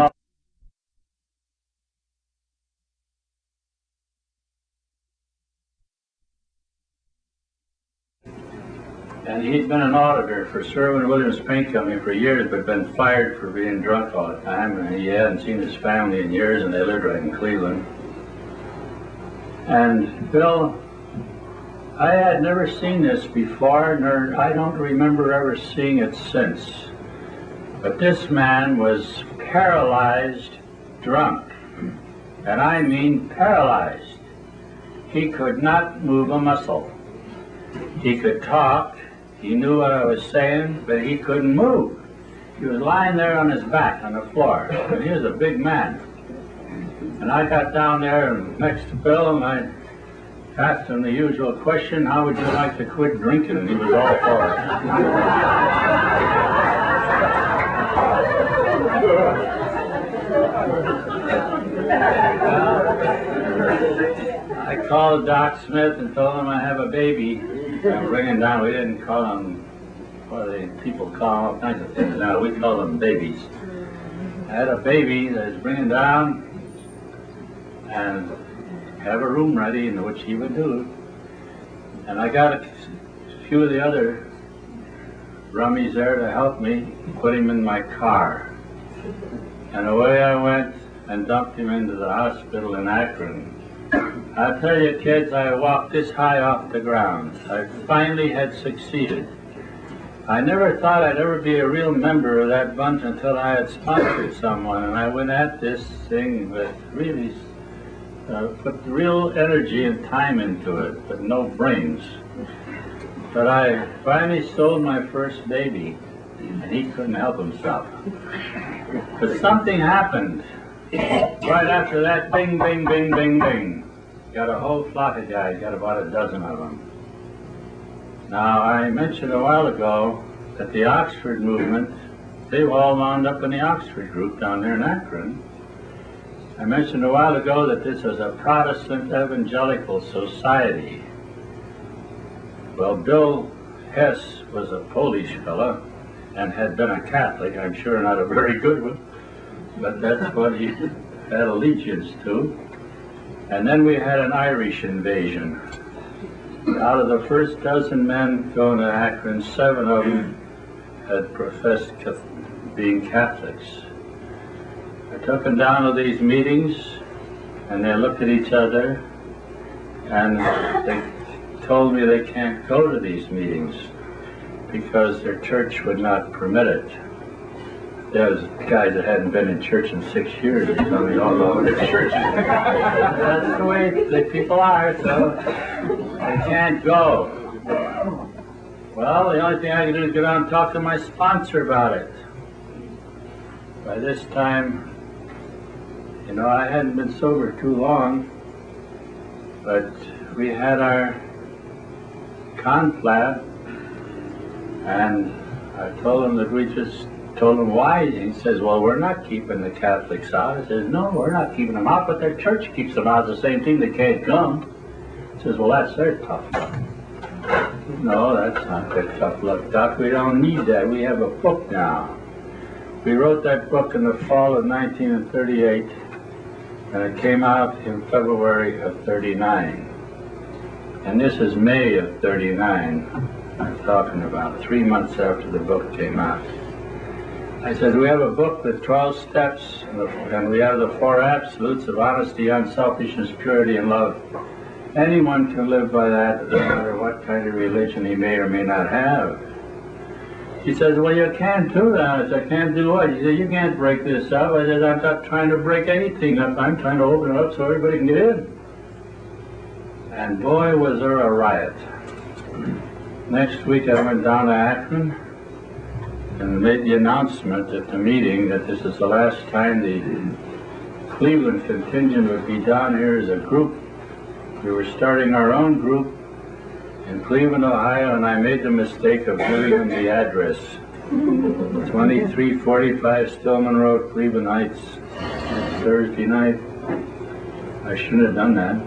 Speaker 1: auditor for Sherwin-Williams Paint Company for years, but been fired for being drunk all the time, and he hadn't seen his family in years, and they lived right in Cleveland. And Bill, I had never seen this before, nor I don't remember ever seeing it since. But this man was paralyzed drunk, and I mean paralyzed. He could not move a muscle. He could talk, he knew what I was saying, but he couldn't move. He was lying there on his back on the floor, and he was a big man. And I got down there and next to Bill, and I asked him the usual question, how would you like to quit drinking? And he was all for it. I called Doc Smith and told him I have a baby. I'm bringing down, we didn't call them, people call them all kinds of things now, we call them babies. I had a baby that was bringing down, and have a room ready in which he would do. And I got a few of the other rummies there to help me put him in my car. And away I went and dumped him into the hospital in Akron. I tell you kids, I walked this high off the ground. I finally had succeeded. I never thought I'd ever be a real member of that bunch until I had sponsored someone, and I went at this thing with really put real energy and time into it, but no brains. But I finally sold my first baby, and he couldn't help himself. But something happened. Right after that, bing, bing, bing, bing, bing. Got a whole flock of guys, got about a dozen of them. Now, I mentioned a while ago that the Oxford movement, they all wound up in the Oxford group down there in Akron. I mentioned a while ago that this was a Protestant evangelical society. Well, Bill Hess was a Polish fella and had been a Catholic, I'm sure not a very good one, but that's what he had allegiance to. And then we had an Irish invasion. Out of the first dozen men going to Akron, 7 of them had professed being Catholics. I took them down to these meetings, and they looked at each other, and they told me they can't go to these meetings because their church would not permit it. There was guys that hadn't been in church in 6 years. They told me, oh no, their church. That's the way the people are, so they can't go. Well, the only thing I can do is get out and talk to my sponsor about it. By this time, you know, I hadn't been sober too long, but we had our conflab, and I told him that we just told him why. He says, well, we're not keeping the Catholics out. I says, no, we're not keeping them out, but their church keeps them out. It's the same thing, they can't come. He says, well, that's their tough luck. No, that's not their tough luck, Doc. We don't need that. We have a book now. We wrote that book in the fall of 1938, and it came out in February of 39. And this is May of '39. I'm talking about 3 months after the book came out. I said, we have a book with 12 steps, and we have the 4 absolutes of honesty, unselfishness, purity, and love. Anyone can live by that, no matter what kind of religion he may or may not have. He says, well, you can't do that. I said, can't do what? He said, you can't break this up. I said, I'm not trying to break anything up. I'm trying to open it up so everybody can get in. And boy, was there a riot. Next week I went down to Akron and made the announcement at the meeting that this is the last time the Cleveland contingent would be down here as a group. We were starting our own group in Cleveland, Ohio, and I made the mistake of giving them the address. 2345 Stillman Road, Cleveland Heights, Thursday night. I shouldn't have done that.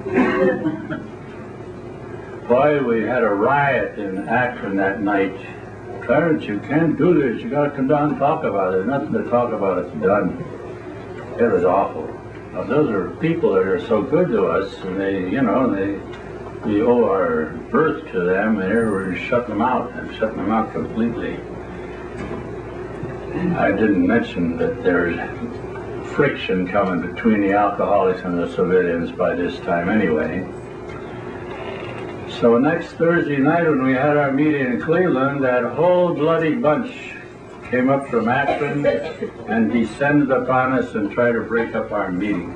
Speaker 1: Boy, we had a riot in Akron that night. Clarence, you can't do this. You got to come down and talk about it. There's nothing to talk about. It's done. It was awful. Now, those are people that are so good to us, and we owe our birth to them, and here we're shutting them out, completely. I didn't mention that there's friction coming between the alcoholics and the civilians by this time anyway. So next Thursday night when we had our meeting in Cleveland, that whole bloody bunch came up from Akron and descended upon us and tried to break up our meeting.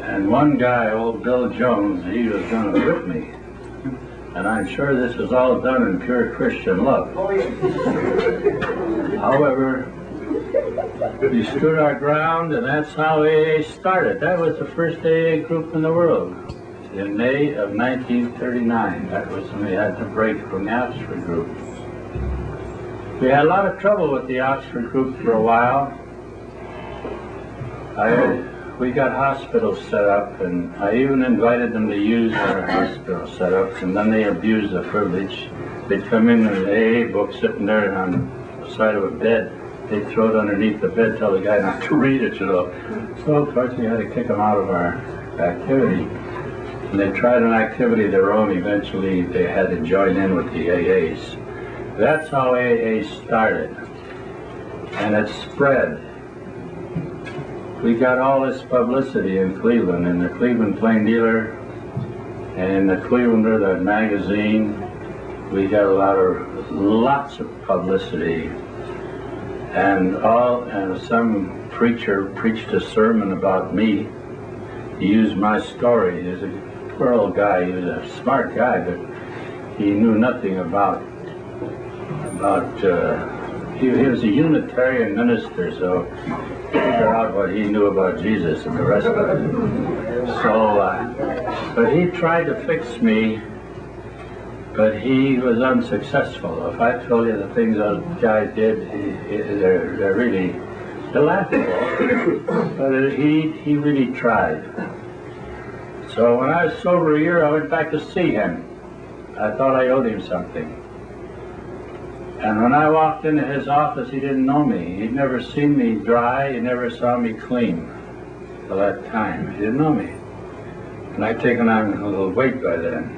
Speaker 1: And one guy, old Bill Jones, he was going to whip me. And I'm sure this was all done in pure Christian love. However, we stood our ground, and that's how AA started. That was the first AA group in the world. In May of 1939, that was when we had to break from the Oxford group. We had a lot of trouble with the Oxford group for a while. We got hospitals set up, and I even invited them to use our hospital setups, and then they abused the privilege. They'd come in with an AA book sitting there on the side of a bed. They'd throw it underneath the bed, tell the guy not to read it, So of course we had to kick them out of our activity. And they tried an activity of their own. Eventually they had to join in with the AAs. That's how AA started. And it spread. We got all this publicity in Cleveland, in the Cleveland Plain Dealer, and in the Clevelander, the magazine. We got lots of publicity. And some preacher preached a sermon about me. He used my story. He's a poor old guy. He was a smart guy, but he knew nothing about he was a Unitarian minister, so figure out what he knew about Jesus and the rest of it. So, but he tried to fix me, but he was unsuccessful. If I told you the things those guys did, they're really laughable. But he really tried. So when I was sober a year, I went back to see him. I thought I owed him something. And when I walked into his office, he didn't know me. He'd never seen me dry. He never saw me clean till that time. He didn't know me. And I'd taken on a little weight by then.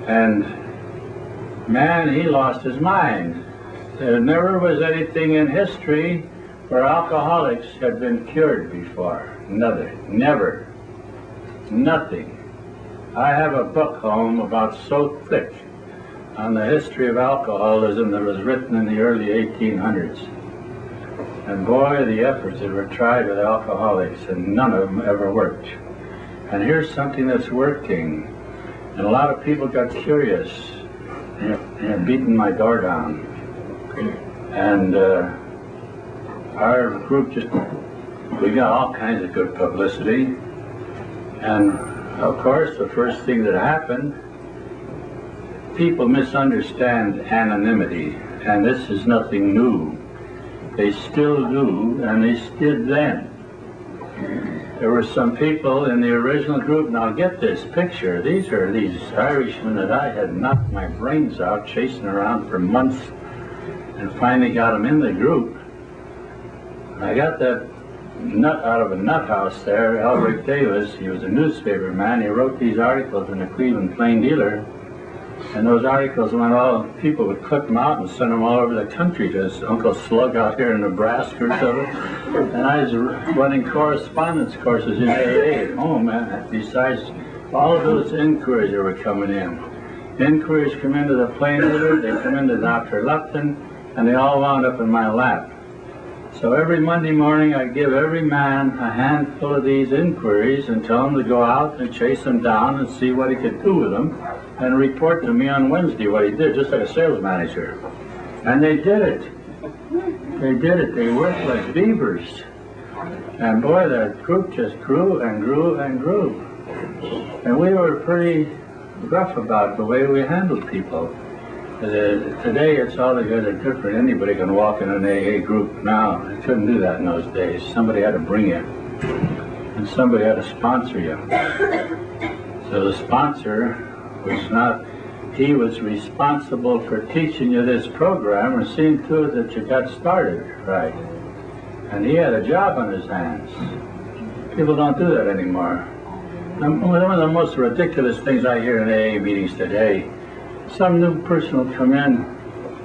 Speaker 1: And man, he lost his mind. There never was anything in history where alcoholics had been cured before. Never. Nothing. I have a book home about so thick on the history of alcoholism that was written in the early 1800s. And boy, the efforts that were tried with alcoholics, and none of them ever worked. And here's something that's working. And a lot of people got curious and beating my door down. And our group we got all kinds of good publicity. And of course, the first thing that happened, people misunderstand anonymity, and this is nothing new. They still do, and they did then. There were some people in the original group. Now get this picture. These are these Irishmen that I had knocked my brains out chasing around for months, and finally got them in the group. I got that nut out of a nut house there, Elric Davis. He was a newspaper man. He wrote these articles in the Cleveland Plain Dealer, and those articles went all, people would clip them out and send them all over the country to his Uncle Slug out here in Nebraska or something. And I was running correspondence courses in AA at home, and besides all of those inquiries that were coming in. Inquiries come into the Plain Dealer, they come into Dr. Lupton, and they all wound up in my lap. So every Monday morning I give every man a handful of these inquiries and tell him to go out and chase them down and see what he could do with them and report to me on Wednesday what he did, just like a sales manager. And they did it. They did it. They worked like beavers. And boy, that group just grew and grew and grew. And we were pretty rough about the way we handled people. Today it's altogether different. Anybody can walk in an AA group now. You couldn't do that in those days. Somebody had to bring you, and somebody had to sponsor you. So the sponsor was not, he was responsible for teaching you this program or seeing to it that you got started right. And he had a job on his hands. People don't do that anymore. One of the most ridiculous things I hear in AA meetings today, some new person will come in,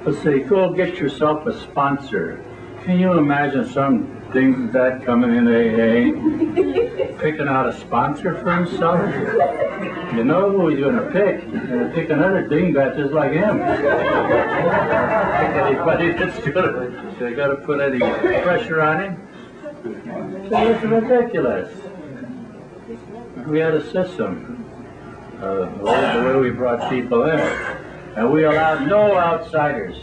Speaker 1: will say, go get yourself a sponsor. Can you imagine some dingbat coming in AA, picking out a sponsor for himself? You know who he's going to pick. He's going to pick another dingbat just like him. Anybody that's good, they got to put any pressure on him. So it's ridiculous. We had a system, the way we brought people in, and we allowed no outsiders.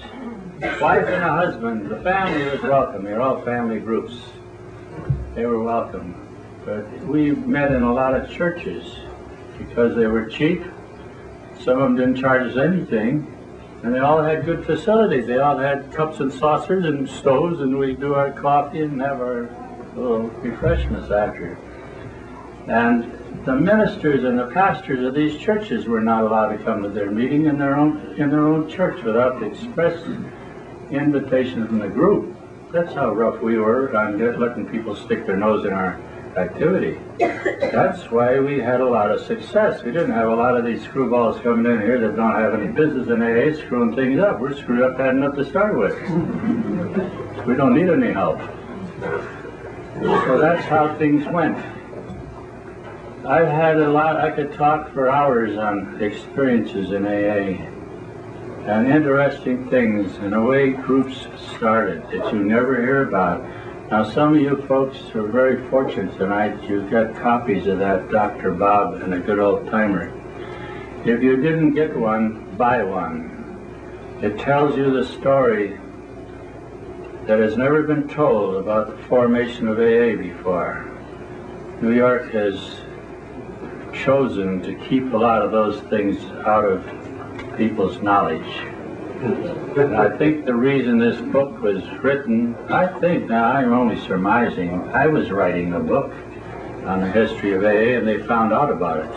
Speaker 1: Wife and a husband, the family was welcome. They're all family groups. They were welcome. But we met in a lot of churches because they were cheap. Some of them didn't charge us anything, and they all had good facilities. They all had cups and saucers and stoves, and we'd do our coffee and have our little refreshments after. And the ministers and the pastors of these churches were not allowed to come to their meeting in their own church without the express invitation from the group. That's how rough we were on letting people stick their nose in our activity. That's why we had a lot of success. We didn't have a lot of these screwballs coming in here that don't have any business in AA screwing things up. We're screwed up bad enough to start with. We don't need any help. So that's how things went. I've had a lot, I could talk for hours on experiences in AA and interesting things and the way groups started that you never hear about. Now some of you folks are very fortunate tonight. You've got copies of that Dr. Bob and a good old timer. If you didn't get one, buy one. It tells you the story that has never been told about the formation of AA before. New York has chosen to keep a lot of those things out of people's knowledge. And I think the reason this book was written, now I'm only surmising, I was writing a book on the history of AA and they found out about it.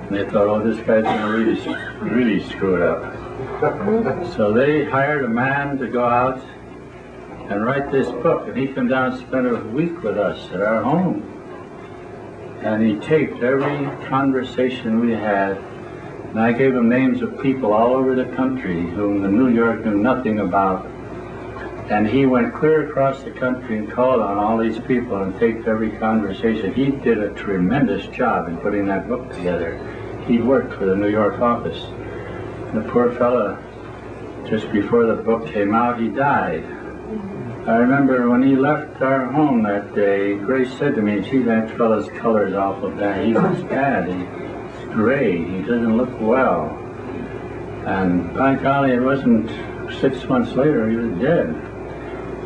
Speaker 1: And they thought, oh, this guy's going to really screw it up. So they hired a man to go out and write this book, and he came down and spent a week with us at our home. And he taped every conversation we had, and I gave him names of people all over the country whom the New York knew nothing about. And he went clear across the country and called on all these people and taped every conversation. He did a tremendous job in putting that book together. He worked for the New York office. The poor fella, just before the book came out, he died. I remember when he left our home that day, Grace said to me, gee, that fella's color's awful bad. He looks bad. He's gray. He doesn't look well. And by golly, it wasn't 6 months later, he was dead.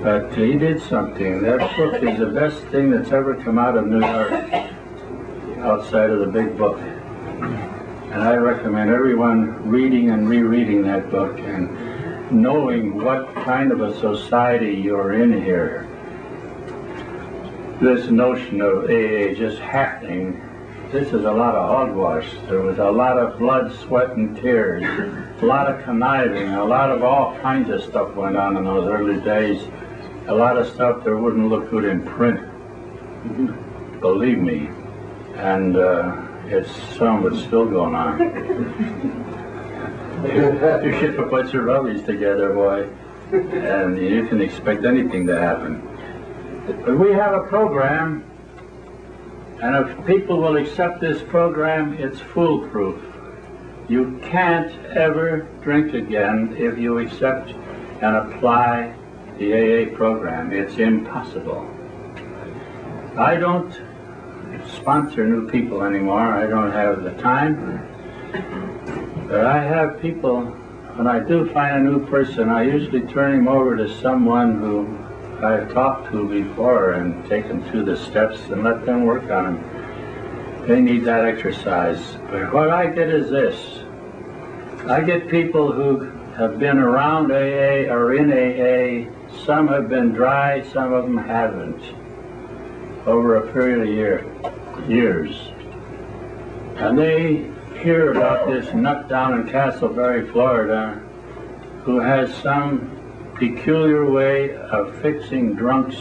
Speaker 1: But he did something. That book is the best thing that's ever come out of New York outside of the big book. And I recommend everyone reading and rereading that book and knowing what kind of a society you're in here. This notion of AA just happening, this is a lot of hogwash. There was a lot of blood, sweat, and tears, a lot of conniving, a lot of all kinds of stuff went on in those early days. A lot of stuff that wouldn't look good in print. Believe me. And it's some of it's still going on. You should put a bunch of Rummies together, boy, and you can expect anything to happen. But we have a program, and if people will accept this program, it's foolproof. You can't ever drink again if you accept and apply the AA program. It's impossible. I don't sponsor new people anymore. I don't have the time. But I have people, when I do find a new person, I usually turn him over to someone who I've talked to before and take them through the steps and let them work on them. They need that exercise. But what I get is this. I get people who have been around AA or in AA. Some have been dry, some of them haven't, over a period of years. And they hear about this nut down in Castleberry, Florida, who has some peculiar way of fixing drunks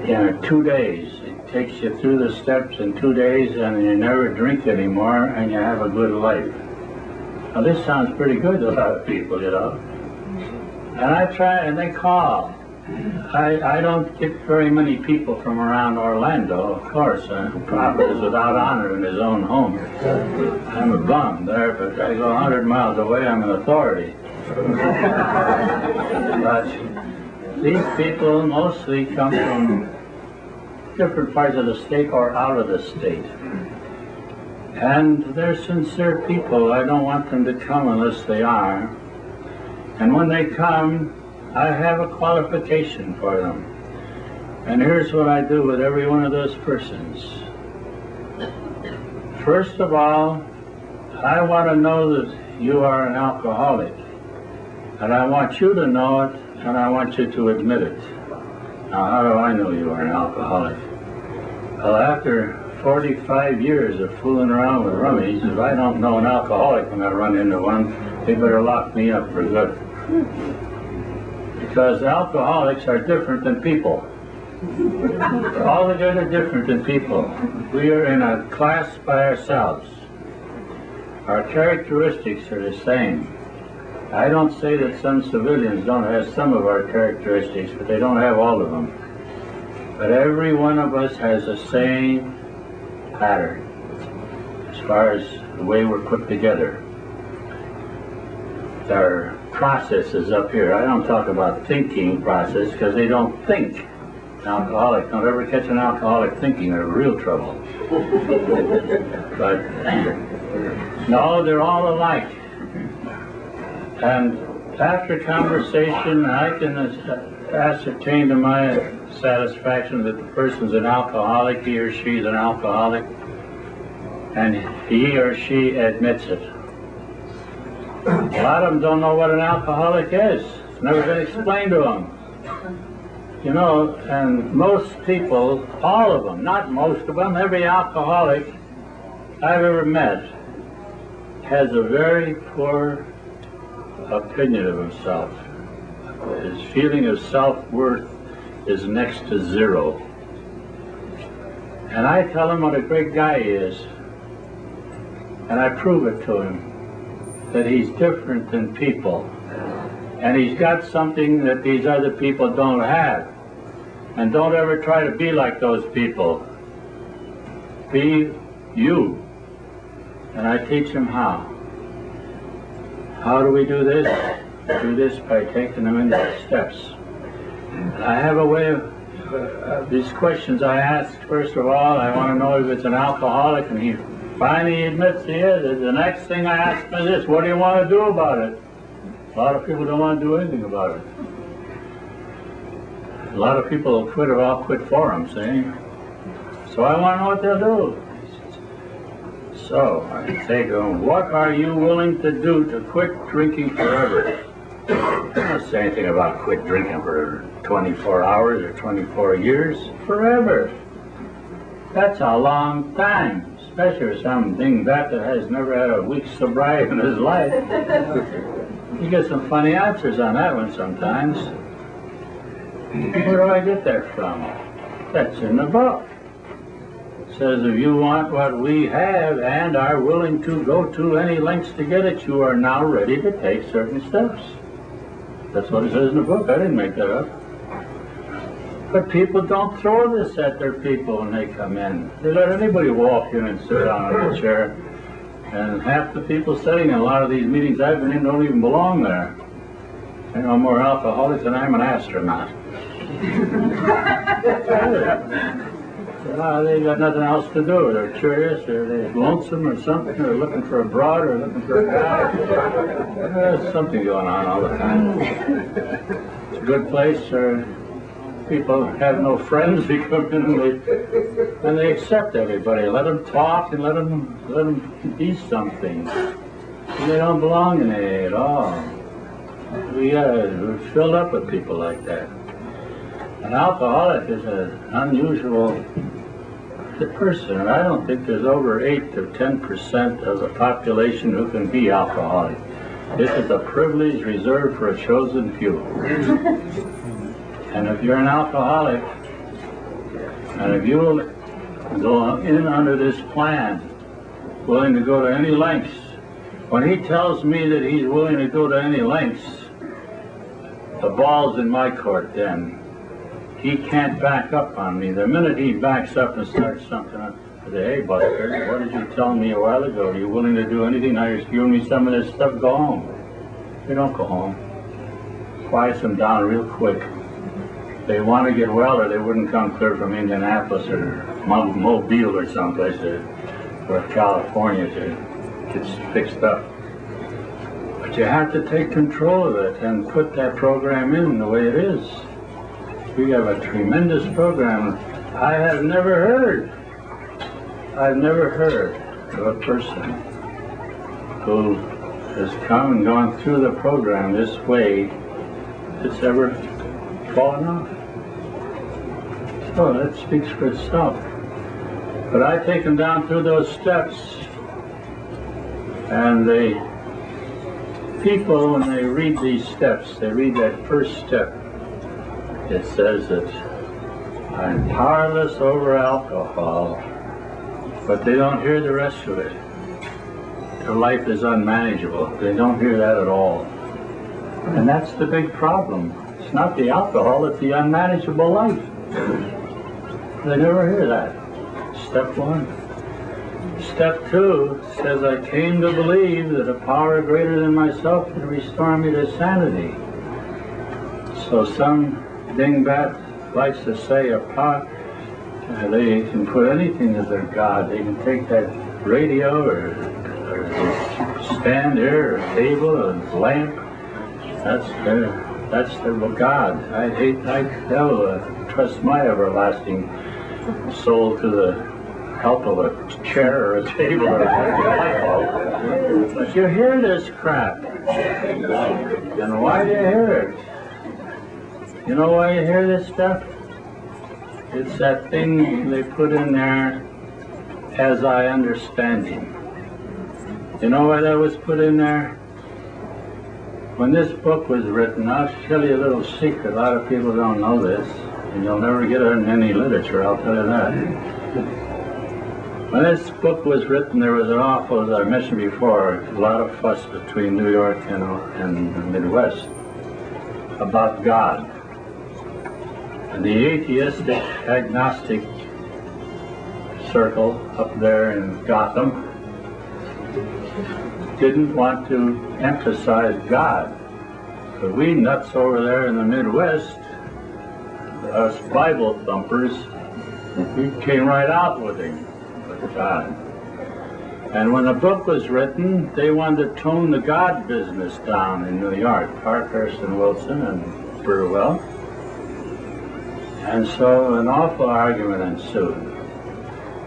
Speaker 1: in 2 days. It takes you through the steps in 2 days and you never drink anymore and you have a good life. Now this sounds pretty good to a lot of people, you know. And I try, and they call. I don't get very many people from around Orlando, of course. A prophet is without honor in his own home. I'm a bum there, but I go 100 miles away, I'm an authority. But these people mostly come from different parts of the state or out of the state. And they're sincere people. I don't want them to come unless they are. And when they come, I have a qualification for them. And here's what I do with every one of those persons. First of all, I want to know that you are an alcoholic. And I want you to know it, and I want you to admit it. Now, how do I know you are an alcoholic? Well, after 45 years of fooling around with Rummies, if I don't know an alcoholic when I run into one, they better lock me up for good. Because alcoholics are different than people. All of us are different than people. We are in a class by ourselves. Our characteristics are the same. I don't say that some civilians don't have some of our characteristics, but they don't have all of them. But every one of us has the same pattern as far as the way we're put together. Our process is up here. I don't talk about thinking process because they don't think. An alcoholic, don't ever catch an alcoholic thinking, they're in real trouble. But no, they're all alike. And after conversation, I can ascertain to my satisfaction that the person's an alcoholic, he or she's an alcoholic, and he or she admits it. A lot of them don't know what an alcoholic is. It's never been explained to them. You know, and most people, all of them, not most of them, every alcoholic I've ever met has a very poor opinion of himself. His feeling of self-worth is next to zero. And I tell him what a great guy he is, and I prove it to him, that he's different than people. And he's got something that these other people don't have. And don't ever try to be like those people. Be you. And I teach him how. How do we do this? We do this by taking them into the steps. I have a way of these questions I ask. First of all, I want to know if it's an alcoholic, and he finally admits he is. The next thing I ask him is this: what do you want to do about it? A lot of people don't want to do anything about it. A lot of people will quit or I'll quit for them, see? So I want to know what they'll do. So I say to them, what are you willing to do to quit drinking forever? I don't say anything about quit drinking for 24 hours or 24 years. Forever. That's a long time, especially for some dingbat that has never had a week's sobriety in his life. You get some funny answers on that one sometimes. Where do I get that from? That's in the book. It says if you want what we have and are willing to go to any lengths to get it, you are now ready to take certain steps. That's what it says in the book. I didn't make that up. But people don't throw this at their people when they come in. They let anybody walk in and sit down in a chair. And half the people sitting in a lot of these meetings I've been in don't even belong there. They know more alcoholics than I'm an astronaut. They got nothing else to do. They're curious, or they're lonesome or something, or looking for a broad, or looking for a guy. There's something going on all the time. It's a good place where people have no friends. They come in and they accept everybody. Let them talk and let them be something. And they don't belong in AA at all. We're filled up with people like that. An alcoholic is an unusual person. I don't think there's over 8 to 10% of the population who can be alcoholic. This is a privilege reserved for a chosen few. And if you're an alcoholic, and if you will go in under this plan, willing to go to any lengths, when he tells me that he's willing to go to any lengths, the ball's in my court then. He can't back up on me. The minute he backs up and starts something, I say, hey, Buster, what did you tell me a while ago? Are you willing to do anything? Now you're giving me some of this stuff. Go home. They don't go home. Quiets them down real quick. They want to get well, or they wouldn't come clear from Indianapolis or Mobile or someplace, or California to get fixed up. But you have to take control of it and put that program in the way it is. We have a tremendous program. I've never heard of a person who has come and gone through the program this way that's ever fallen off. So that speaks for itself. But I take them down through those steps, and the people, when they read these steps, they read that first step. It says that I'm powerless over alcohol, but they don't hear the rest of it. Their life is unmanageable. They don't hear that at all. And that's the big problem. It's not the alcohol, it's the unmanageable life. They never hear that. Step one. Step two says I came to believe that a power greater than myself could restore me to sanity. So some dingbat likes to say a power, they can put anything as their God. They can take that radio or stand there, or a table, or a lamp. That's their God. I trust my everlasting soul to the help of a chair or a table or a light bulb. But you hear this crap. And why do you hear it? You know why you hear this stuff? It's that thing they put in there, as I understand him. You know why that was put in there? When this book was written, I'll tell you a little secret. A lot of people don't know this, and you'll never get it in any literature, I'll tell you that. When this book was written, there was an awful, as I mentioned before, a lot of fuss between New York and the Midwest about God. And the atheistic, agnostic circle up there in Gotham didn't want to emphasize God. But we nuts over there in the Midwest, us Bible thumpers, we came right out with him, with God. And when the book was written, they wanted to tone the God business down in New York, Parkhurst and Wilson and Burwell. And so an awful argument ensued.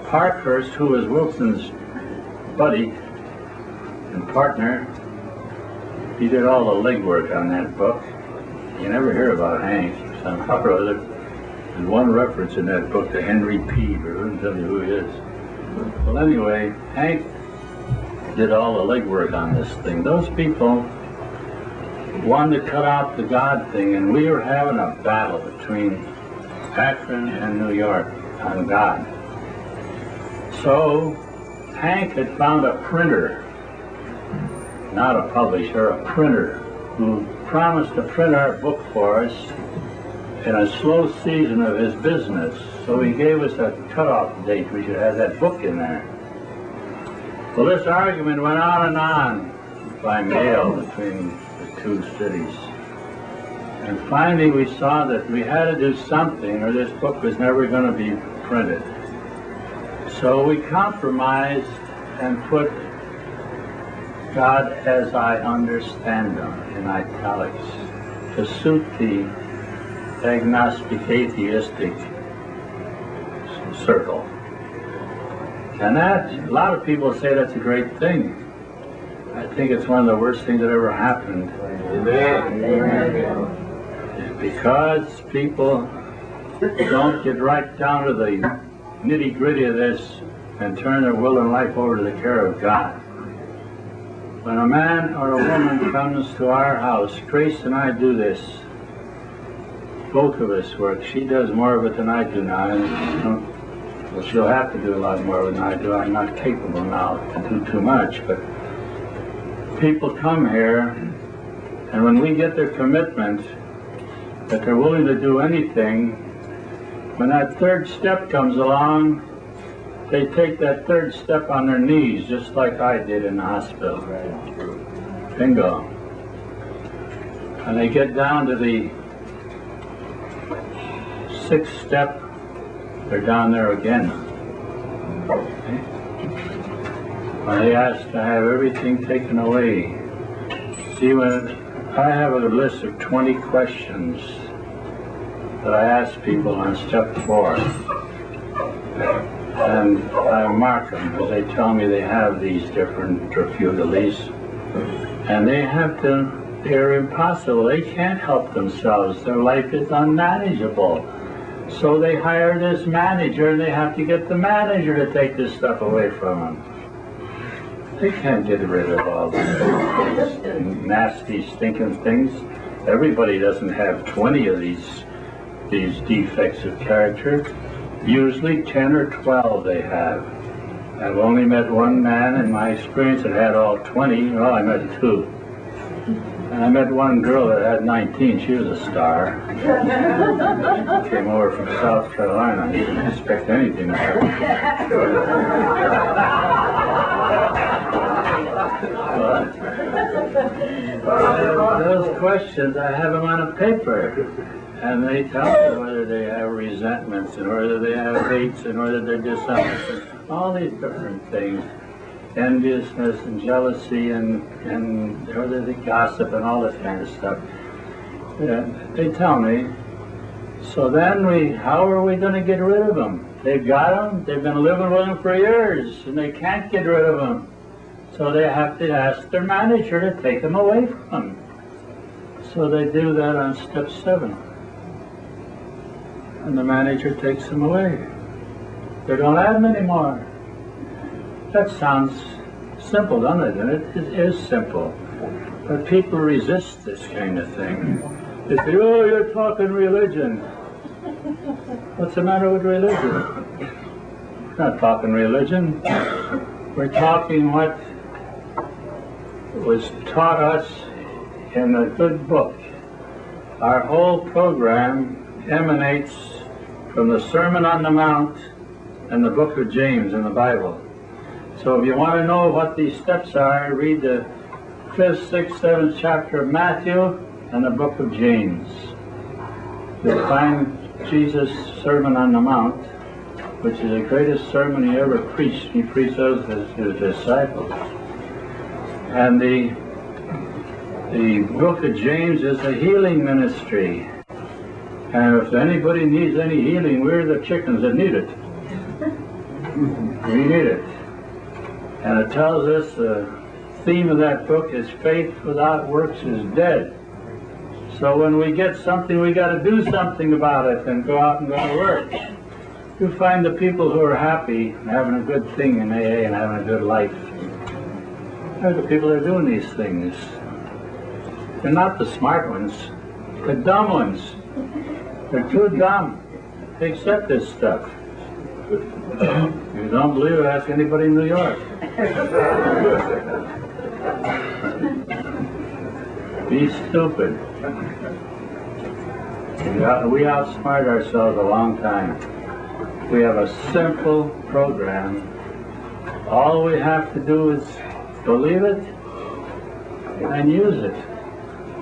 Speaker 1: Parkhurst, who was Wilson's buddy and partner, he did all the legwork on that book. You never hear about Hank somehow or other. There's one reference in that book to Henry P., but I wouldn't tell you who he is. Well, anyway, Hank did all the legwork on this thing. Those people wanted to cut out the God thing, and we were having a battle between Akron and New York on God. So Hank had found a printer, not a publisher, a printer, who promised to print our book for us in a slow season of his business. So he gave us a cutoff date. We should have that book in there. Well, this argument went on by mail between the two cities. And finally we saw that we had to do something or this book was never going to be printed. So we compromised and put God as I understand Him in italics to suit the agnostic atheistic circle. And that, a lot of people say that's a great thing. I think it's one of the worst things that ever happened. Amen. Because people don't get right down to the nitty-gritty of this and turn their will and life over to the care of God. When a man or a woman comes to our house, Grace and I do this. Both of us work. She does more of it than I do now. And, well, she'll have to do a lot more than I do. I'm not capable now to do too much. But people come here, and when we get their commitment that they're willing to do anything, when that third step comes along, they take that third step on their knees, just like I did in the hospital. Bingo. And they get down to the sixth step, they're down there again. When they ask to have everything taken away. See, when I have a list of 20 questions that I ask people on step 4. And I mark them because they tell me they have these different refutalies. And they have to, they're impossible. They can't help themselves. Their life is unmanageable. So they hire this manager and they have to get the manager to take this stuff away from them. They can't get rid of all these nasty, stinking things. Everybody doesn't have 20 of these defects of character. Usually 10 or 12 they have. I've only met one man in my experience that had all 20. Well, I met 2. And I met one girl that had 19. She was a star. Came over from South Carolina. He didn't expect anything of her. Those questions, I have them on a paper. And they tell me whether they have resentments and whether they have hates and whether they're dishonest. All these different things. Enviousness and jealousy and whether they gossip and all this kind of stuff. They tell me. So then how are we going to get rid of them? They've got them. They've been living with them for years and they can't get rid of them. So they have to ask their manager to take them away from them. So they do that on step 7. And the manager takes them away. They don't have them anymore. That sounds simple, doesn't it? It is simple. But people resist this kind of thing. They say, oh, you're talking religion. What's the matter with religion? We're not talking religion. We're talking what was taught us in a good book. Our whole program emanates from the Sermon on the Mount and the book of James in the Bible. So if you want to know what these steps are, read the 5th, 6th, 7th chapter of Matthew and the book of James. You'll find Jesus' Sermon on the Mount, which is the greatest sermon he ever preached. He preached those to his disciples. And the book of James is a healing ministry. And if anybody needs any healing, we're the chickens that need it. We need it. And it tells us the theme of that book is faith without works is dead. So when we get something, we got to do something about it and go out and go to work. You find the people who are happy and having a good thing in AA and having a good life. They're the people that are doing these things. They're not the smart ones. The dumb ones. They're too dumb. accept this stuff. If you don't believe it, ask anybody in New York. Be stupid. We outsmart ourselves a long time. We have a simple program. All we have to do is believe it and use it.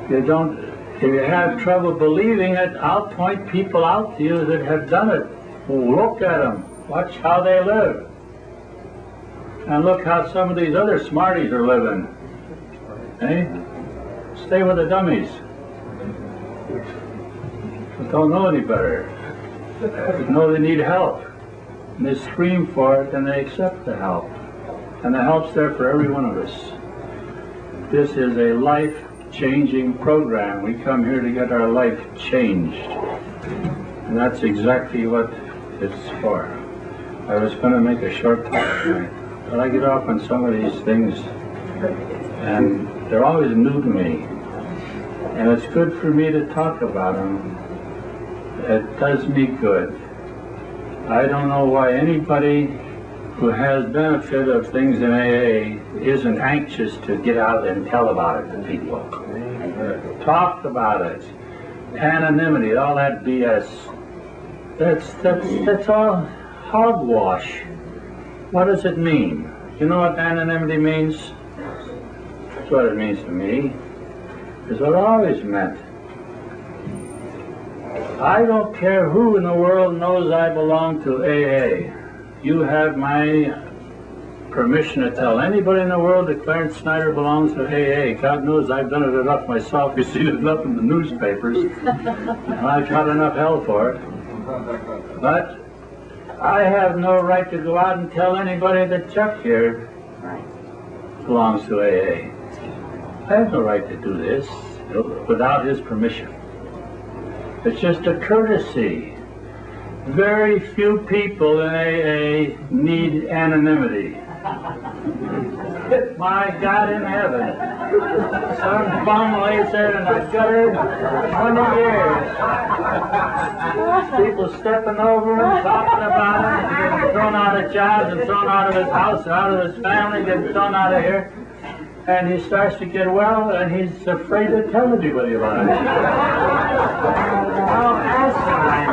Speaker 1: If you have trouble believing it, I'll point people out to you that have done it. Look at them. Watch how they live. And look how some of these other smarties are living. Eh? Stay with the dummies. They don't know any better. They know they need help. And they scream for it and they accept the help. And the help's there for every one of us. This is a life-changing program. We come here to get our life changed. And that's exactly what it's for. I was going to make a short talk tonight, but I get off on some of these things, and they're always new to me. And it's good for me to talk about them. It does me good. I don't know why anybody who has benefit of things in AA isn't anxious to get out and tell about it to people. Talk about it. Anonymity, all that BS. That's all hogwash. What does it mean? You know what anonymity means? That's what it means to me. It's what it always meant. I don't care who in the world knows I belong to AA. You have my permission to tell anybody in the world that Clarence Snyder belongs to AA. God knows I've done it enough myself. You see it enough in the newspapers. And I've got enough hell for it. But I have no right to go out and tell anybody that Chuck here belongs to AA. I have no right to do this without his permission. It's just a courtesy. Very few people in AA need anonymity. My God in heaven. Some bum lays there in the gutter 20 years. People stepping over him, talking about him, getting thrown out of jobs and thrown out of his house, out of his family, getting thrown out of here. And he starts to get well, and he's afraid to tell anybody about it. How asinine.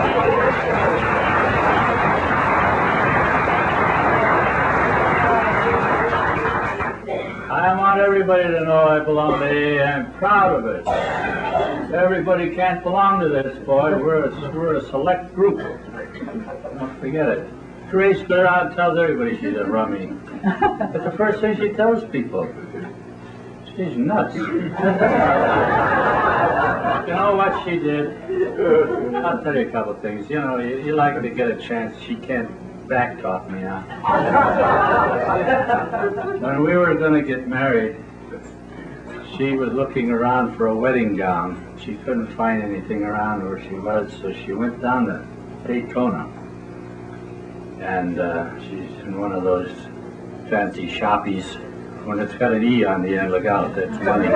Speaker 1: I want everybody to know I belong to AA. I'm proud of it. Everybody can't belong to this, boy. We're a select group. Don't forget it. Grace goes out and tells everybody she's a rummy. That's the first thing she tells people. She's nuts. You know what she did? I'll tell you a couple things. You know, you like to get a chance. She can't backtalk me now. When we were going to get married, she was looking around for a wedding gown. She couldn't find anything around where she was, so she went down to Daytona. And she's in one of those fancy shoppies. When it's got an E on the end, look out, that's funny.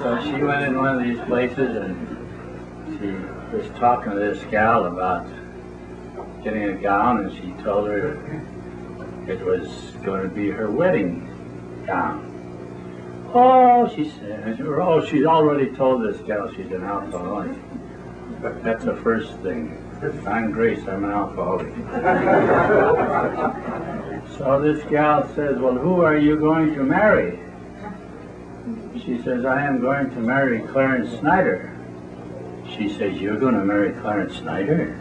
Speaker 1: So she went in one of these places and she was talking to this gal about getting a gown, and she told her it was going to be her wedding gown. Oh, she said, oh, she's already told this gal she's an alcoholic. That's the first thing. I'm Grace, I'm an alcoholic. So this gal says, well, who are you going to marry? She says, I am going to marry Clarence Snyder. She says, you're going to marry Clarence Snyder?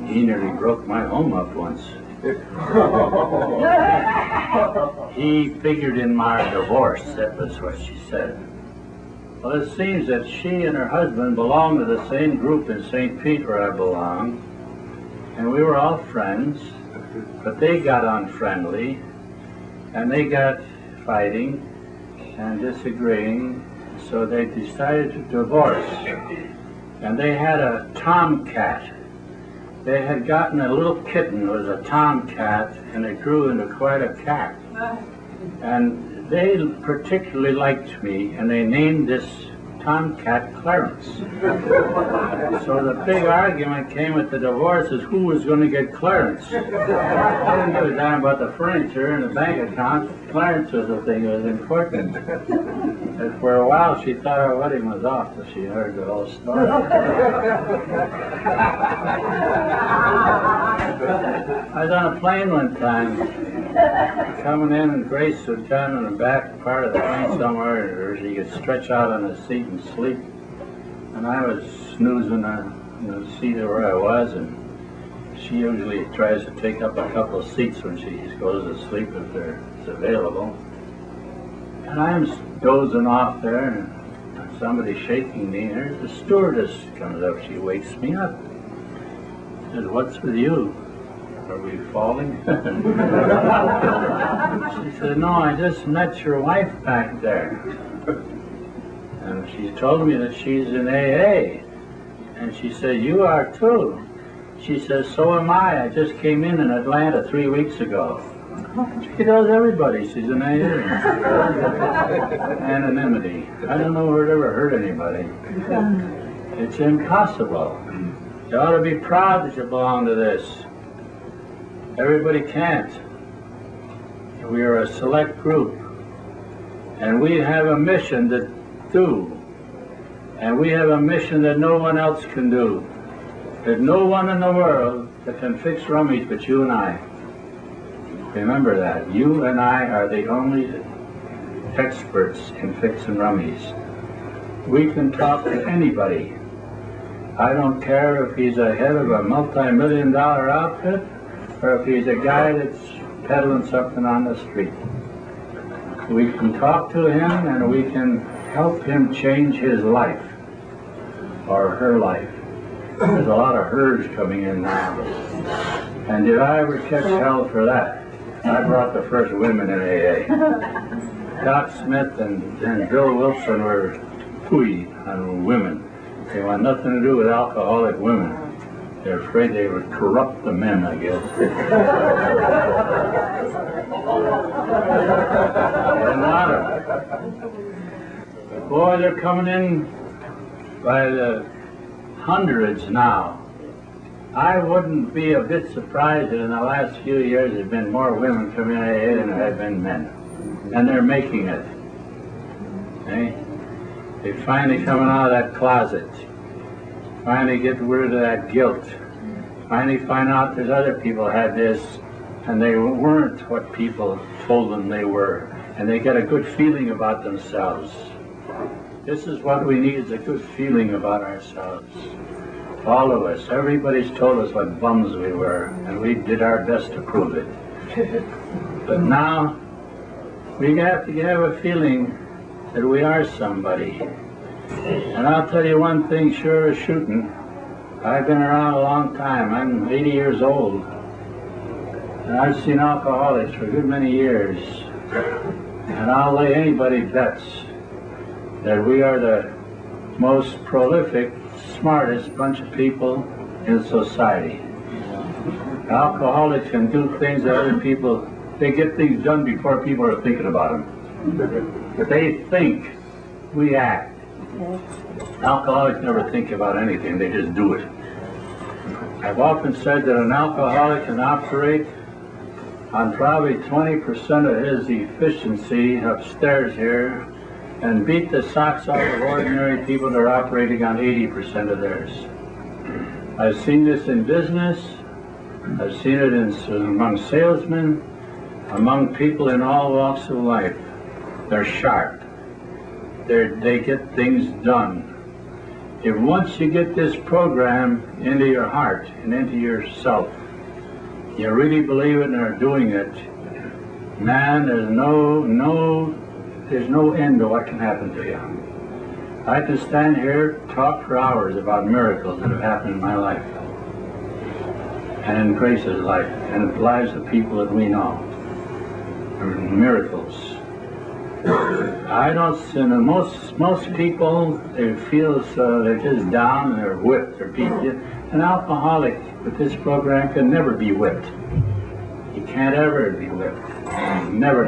Speaker 1: He nearly broke my home up once. He figured in my divorce, that was what she said. Well, it seems that she and her husband belonged to the same group in St. Pete where I belong, and we were all friends, but they got unfriendly, and they got fighting and disagreeing, so they decided to divorce. And they had a tomcat. They had gotten a little kitten, it was a tomcat, and it grew into quite a cat. And they particularly liked me, and they named this tomcat Clarence. So the big argument came at the divorce is who was going to get Clarence. I didn't give a damn about the furniture and the bank account. Clarence was the thing that was important. And for a while she thought our wedding was off till she heard the whole story. I was on a plane one time, coming in, and Grace was down in the back part of the plane somewhere where she could stretch out on the seat and sleep. And I was snoozing on the seat where I was, and she usually tries to take up a couple of seats when she goes to sleep if it's available. And I'm dozing off there, and somebody's shaking me, and there's the stewardess comes up. She wakes me up. Says, "What's with you? Are we falling?" She said, "No, I just met your wife back there. And she told me that she's in AA. And she said, you are too." She says, "So am I. I just came in Atlanta 3 weeks ago." She tells everybody she's in AA. Anonymity. I don't know if it ever hurt anybody. It's impossible. You ought to be proud that you belong to this. Everybody can't. We are a select group, and we have a mission to do, and we have a mission that no one else can do. There's no one in the world that can fix Rummies but you and I. Remember that. You and I are the only experts in fixing Rummies. We can talk to anybody. I don't care if he's a head of a multi-million-dollar outfit or if he's a guy that's peddling something on the street. We can talk to him and we can help him change his life or her life. There's a lot of hers coming in now. And did I ever catch hell for that? I brought the first women in AA. Doc Smith and Bill Wilson were pooey on women. They want nothing to do with alcoholic women. They're afraid they would corrupt the men, I guess. Boy, they're coming in by the hundreds now. I wouldn't be a bit surprised that in the last few years there have been more women coming in AA than there have been men. And they're making it. Okay? They're finally coming out of that closet. Finally get rid of that guilt. Finally find out there's other people had this and they weren't what people told them they were. And they get a good feeling about themselves. This is what we need, is a good feeling about ourselves. All of us. Everybody's told us what bums we were, and we did our best to prove it. But now, we have to have a feeling that we are somebody. And I'll tell you one thing, sure as shooting. I've been around a long time. I'm 80 years old. And I've seen alcoholics for a good many years. And I'll lay anybody bets that we are the most prolific, smartest bunch of people in society. Alcoholics can do things that other people, they get things done before people are thinking about them. They think, we act. Alcoholics never think about anything, they just do it. I've often said that an alcoholic can operate on probably 20% of his efficiency upstairs here and beat the socks off of ordinary people that are operating on 80% of theirs. I've seen this in business, I've seen it among salesmen, among people in all walks of life. They're sharp. They get things done. If once you get this program into your heart and into yourself, you really believe it and are doing it, man, there's no end to what can happen to you. I can stand here, talk for hours about miracles that have happened in my life and in Grace's life and in the lives of people that we know. Miracles. I don't see, most people, they feel they're just down and they're whipped or beat. An alcoholic with this program can never be whipped. You can't ever be whipped. Never.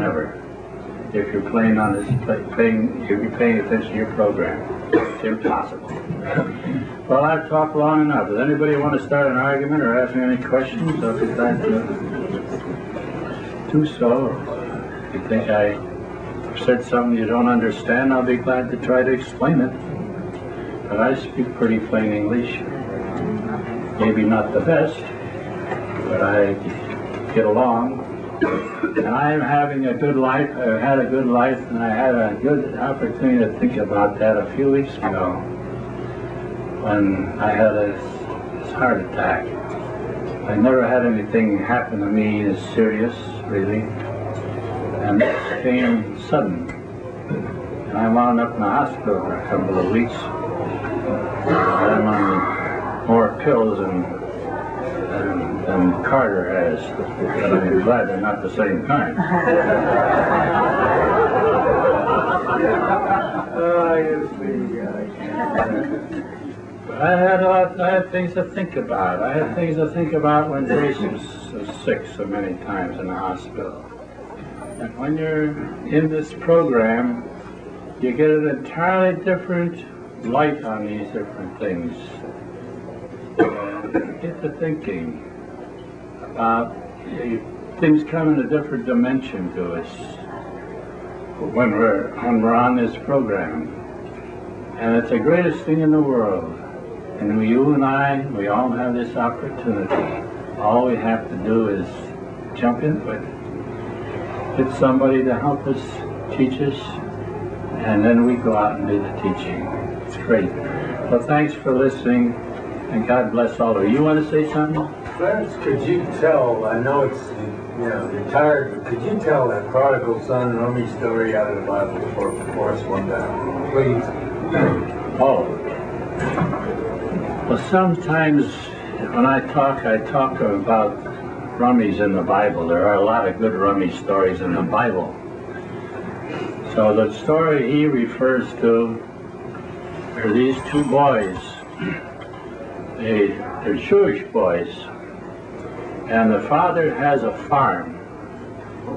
Speaker 1: If you're playing on this, if you're paying attention to your program. impossible. Well, I've talked long enough. Does anybody want to start an argument or ask me any questions? I'll be glad to do so. If you think I said something you don't understand, I'll be glad to try to explain it. But I speak pretty plain English. Maybe not the best, but I get along. And I'm having a good life. I've had a good life, and I had a good opportunity to think about that a few weeks ago when I had this heart attack. I never had anything happen to me as serious, really, and it came sudden. And I wound up in the hospital for a couple of weeks. I'm on more pills than Carter has, but I'm glad they're not the same kind. I had things to think about. I had things to think about when Grace was sick so many times in the hospital. And when you're in this program, you get an entirely different light on these different things. Get to thinking about things come in a different dimension to us when we're on this program. And it's the greatest thing in the world. And you and I, we all have this opportunity. All we have to do is jump into it. Get somebody to help us, teach us, and then we go out and do the teaching. It's great. Well, thanks for listening, and God bless all of you. You want to say something?
Speaker 3: Clarence, could you tell, I know it's, you're tired, but could you tell that prodigal son Rummies story out of the Bible for us one time? Please.
Speaker 1: Oh. Well, sometimes when I talk about Rummies in the Bible. There are a lot of good Rummy stories in the Bible. So the story he refers to are these two boys. They're Jewish boys. And the father has a farm.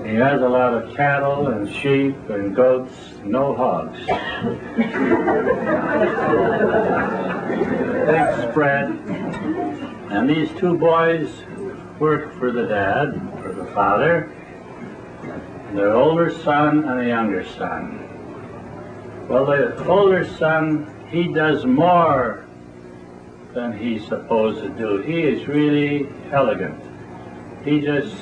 Speaker 1: He has a lot of cattle and sheep and goats, no hogs. Big spread. And these two boys work for the dad, for the father, the older son and the younger son. Well, the older son, he does more than he's supposed to do. He is really elegant. He just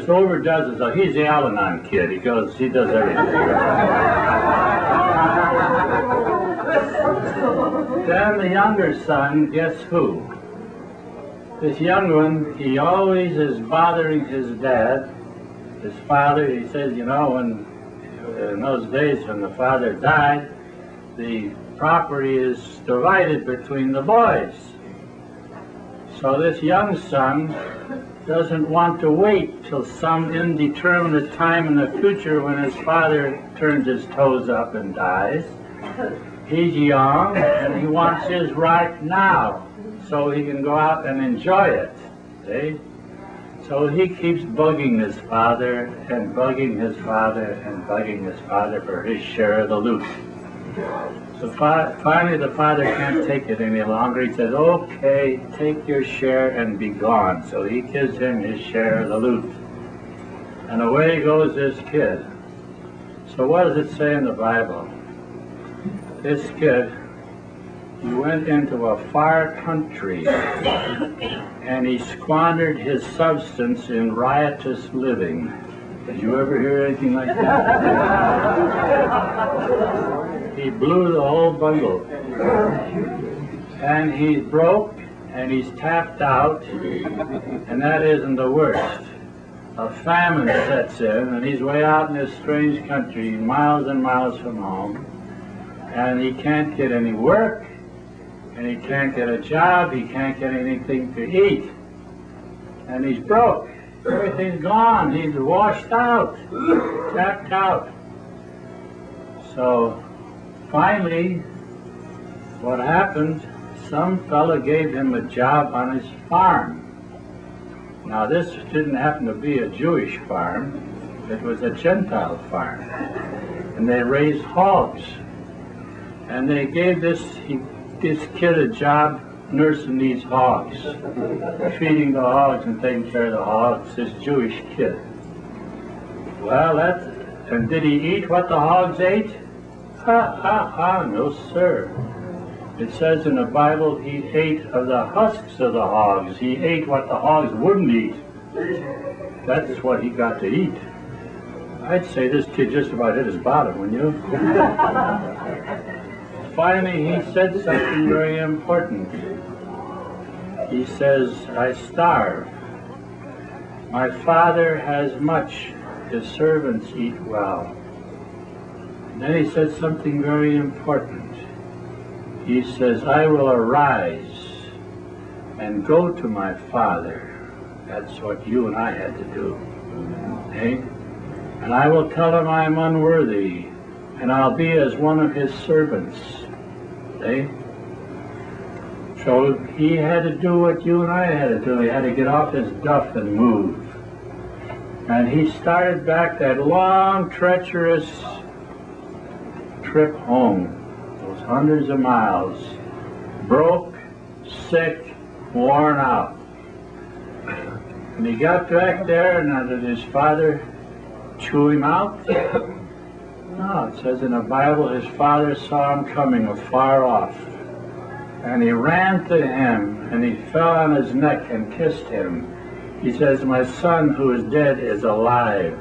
Speaker 1: overdoes it. So he's the Al-Anon kid. He does everything. Then the younger son, guess who? This young one, he always is bothering his dad, his father. He says, you know, in those days when the father died, the property is divided between the boys. So this young son doesn't want to wait till some indeterminate time in the future when his father turns his toes up and dies. He's young and he wants his right now, so he can go out and enjoy it, see? So he keeps bugging his father and bugging his father and bugging his father for his share of the loot. So finally the father can't take it any longer. He says, okay, take your share and be gone. So he gives him his share of the loot. And away goes this kid. So what does it say in the Bible? This kid, he went into a far country and he squandered his substance in riotous living. Did you ever hear anything like that? He blew the whole bundle. And he's broke and he's tapped out, and that isn't the worst. A famine sets in and he's way out in this strange country, miles and miles from home, and he can't get any work, and he can't get a job, he can't get anything to eat, and he's broke. Everything's gone, he's washed out, tapped out. So finally, what happened, some fella gave him a job on his farm. Now this didn't happen to be a Jewish farm, it was a Gentile farm, and they raised hogs. And they gave this kid a job nursing these hogs, feeding the hogs and taking care of the hogs, this Jewish kid. Well, and did he eat what the hogs ate? No sir. It says in the Bible he ate of the husks of the hogs. He ate what the hogs wouldn't eat. That's what he got to eat. I'd say this kid just about hit his bottom, wouldn't you? Finally, he said something very important. He says, I starve. My father has much. His servants eat well. And then he said something very important. He says, I will arise and go to my father. That's what you and I had to do. Okay? And I will tell him I am unworthy, and I'll be as one of his servants. Okay? So he had to do what you and I had to do. He had to get off his duff and move. And he started back that long, treacherous trip home. Those hundreds of miles. Broke, sick, worn out. And he got back there, and did his father chew him out? No, it says in the Bible, his father saw him coming afar off. And he ran to him, and he fell on his neck and kissed him. He says, my son who is dead is alive.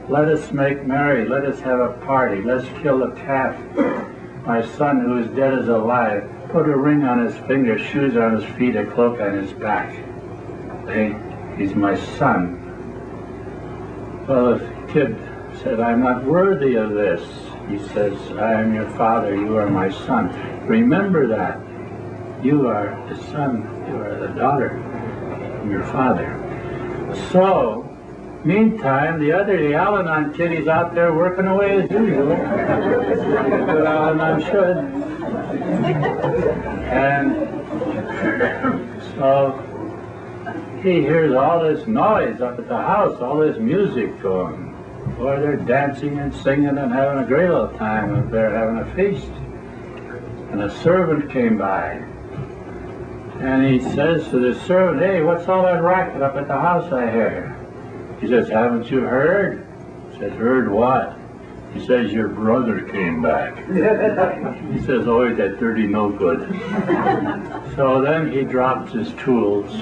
Speaker 1: Let us make merry. Let us have a party. Let's kill a calf. My son who is dead is alive. Put a ring on his finger, shoes on his feet, a cloak on his back. Hey, he's my son. Well, the kid said, I'm not worthy of this. He says, I am your father. You are my son. Remember that. You are the son. You are the daughter of your father. So, meantime, the Al-Anon kid, he's out there working away as usual. But Al-Anon should. And so he hears all this noise up at the house, all this music going. Boy, they're dancing and singing and having a great old time, and they're having a feast. And a servant came by. And he says to the servant, hey, what's all that racket up at the house I hear? He says, haven't you heard? He says, heard what? He says, your brother came back. He says, oh, he's that dirty no good. So then he dropped his tools,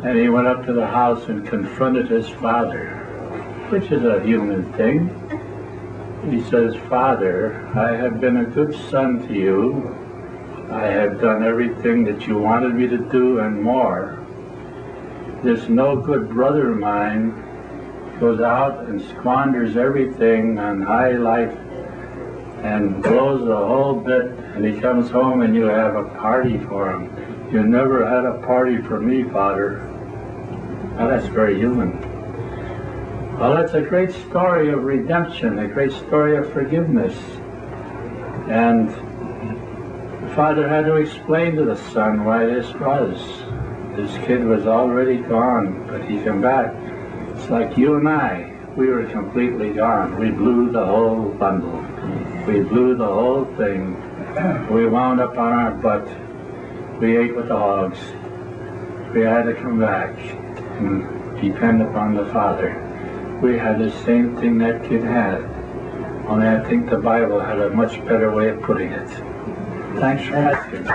Speaker 1: and he went up to the house and confronted his father, which is a human thing. He says, Father, I have been a good son to you. I have done everything that you wanted me to do and more. This no good brother of mine goes out and squanders everything on high life and blows the whole bit, and he comes home and you have a party for him. You never had a party for me, Father. Now that's very human. Well, it's a great story of redemption, a great story of forgiveness. And the father had to explain to the son why this was. This kid was already gone, but he came back. It's like you and I. We were completely gone. We blew the whole bundle. We blew the whole thing. We wound up on our butt. We ate with the hogs. We had to come back and depend upon the Father. We had the same thing that kid had. Only I think the Bible had a much better way of putting it. Thanks for asking.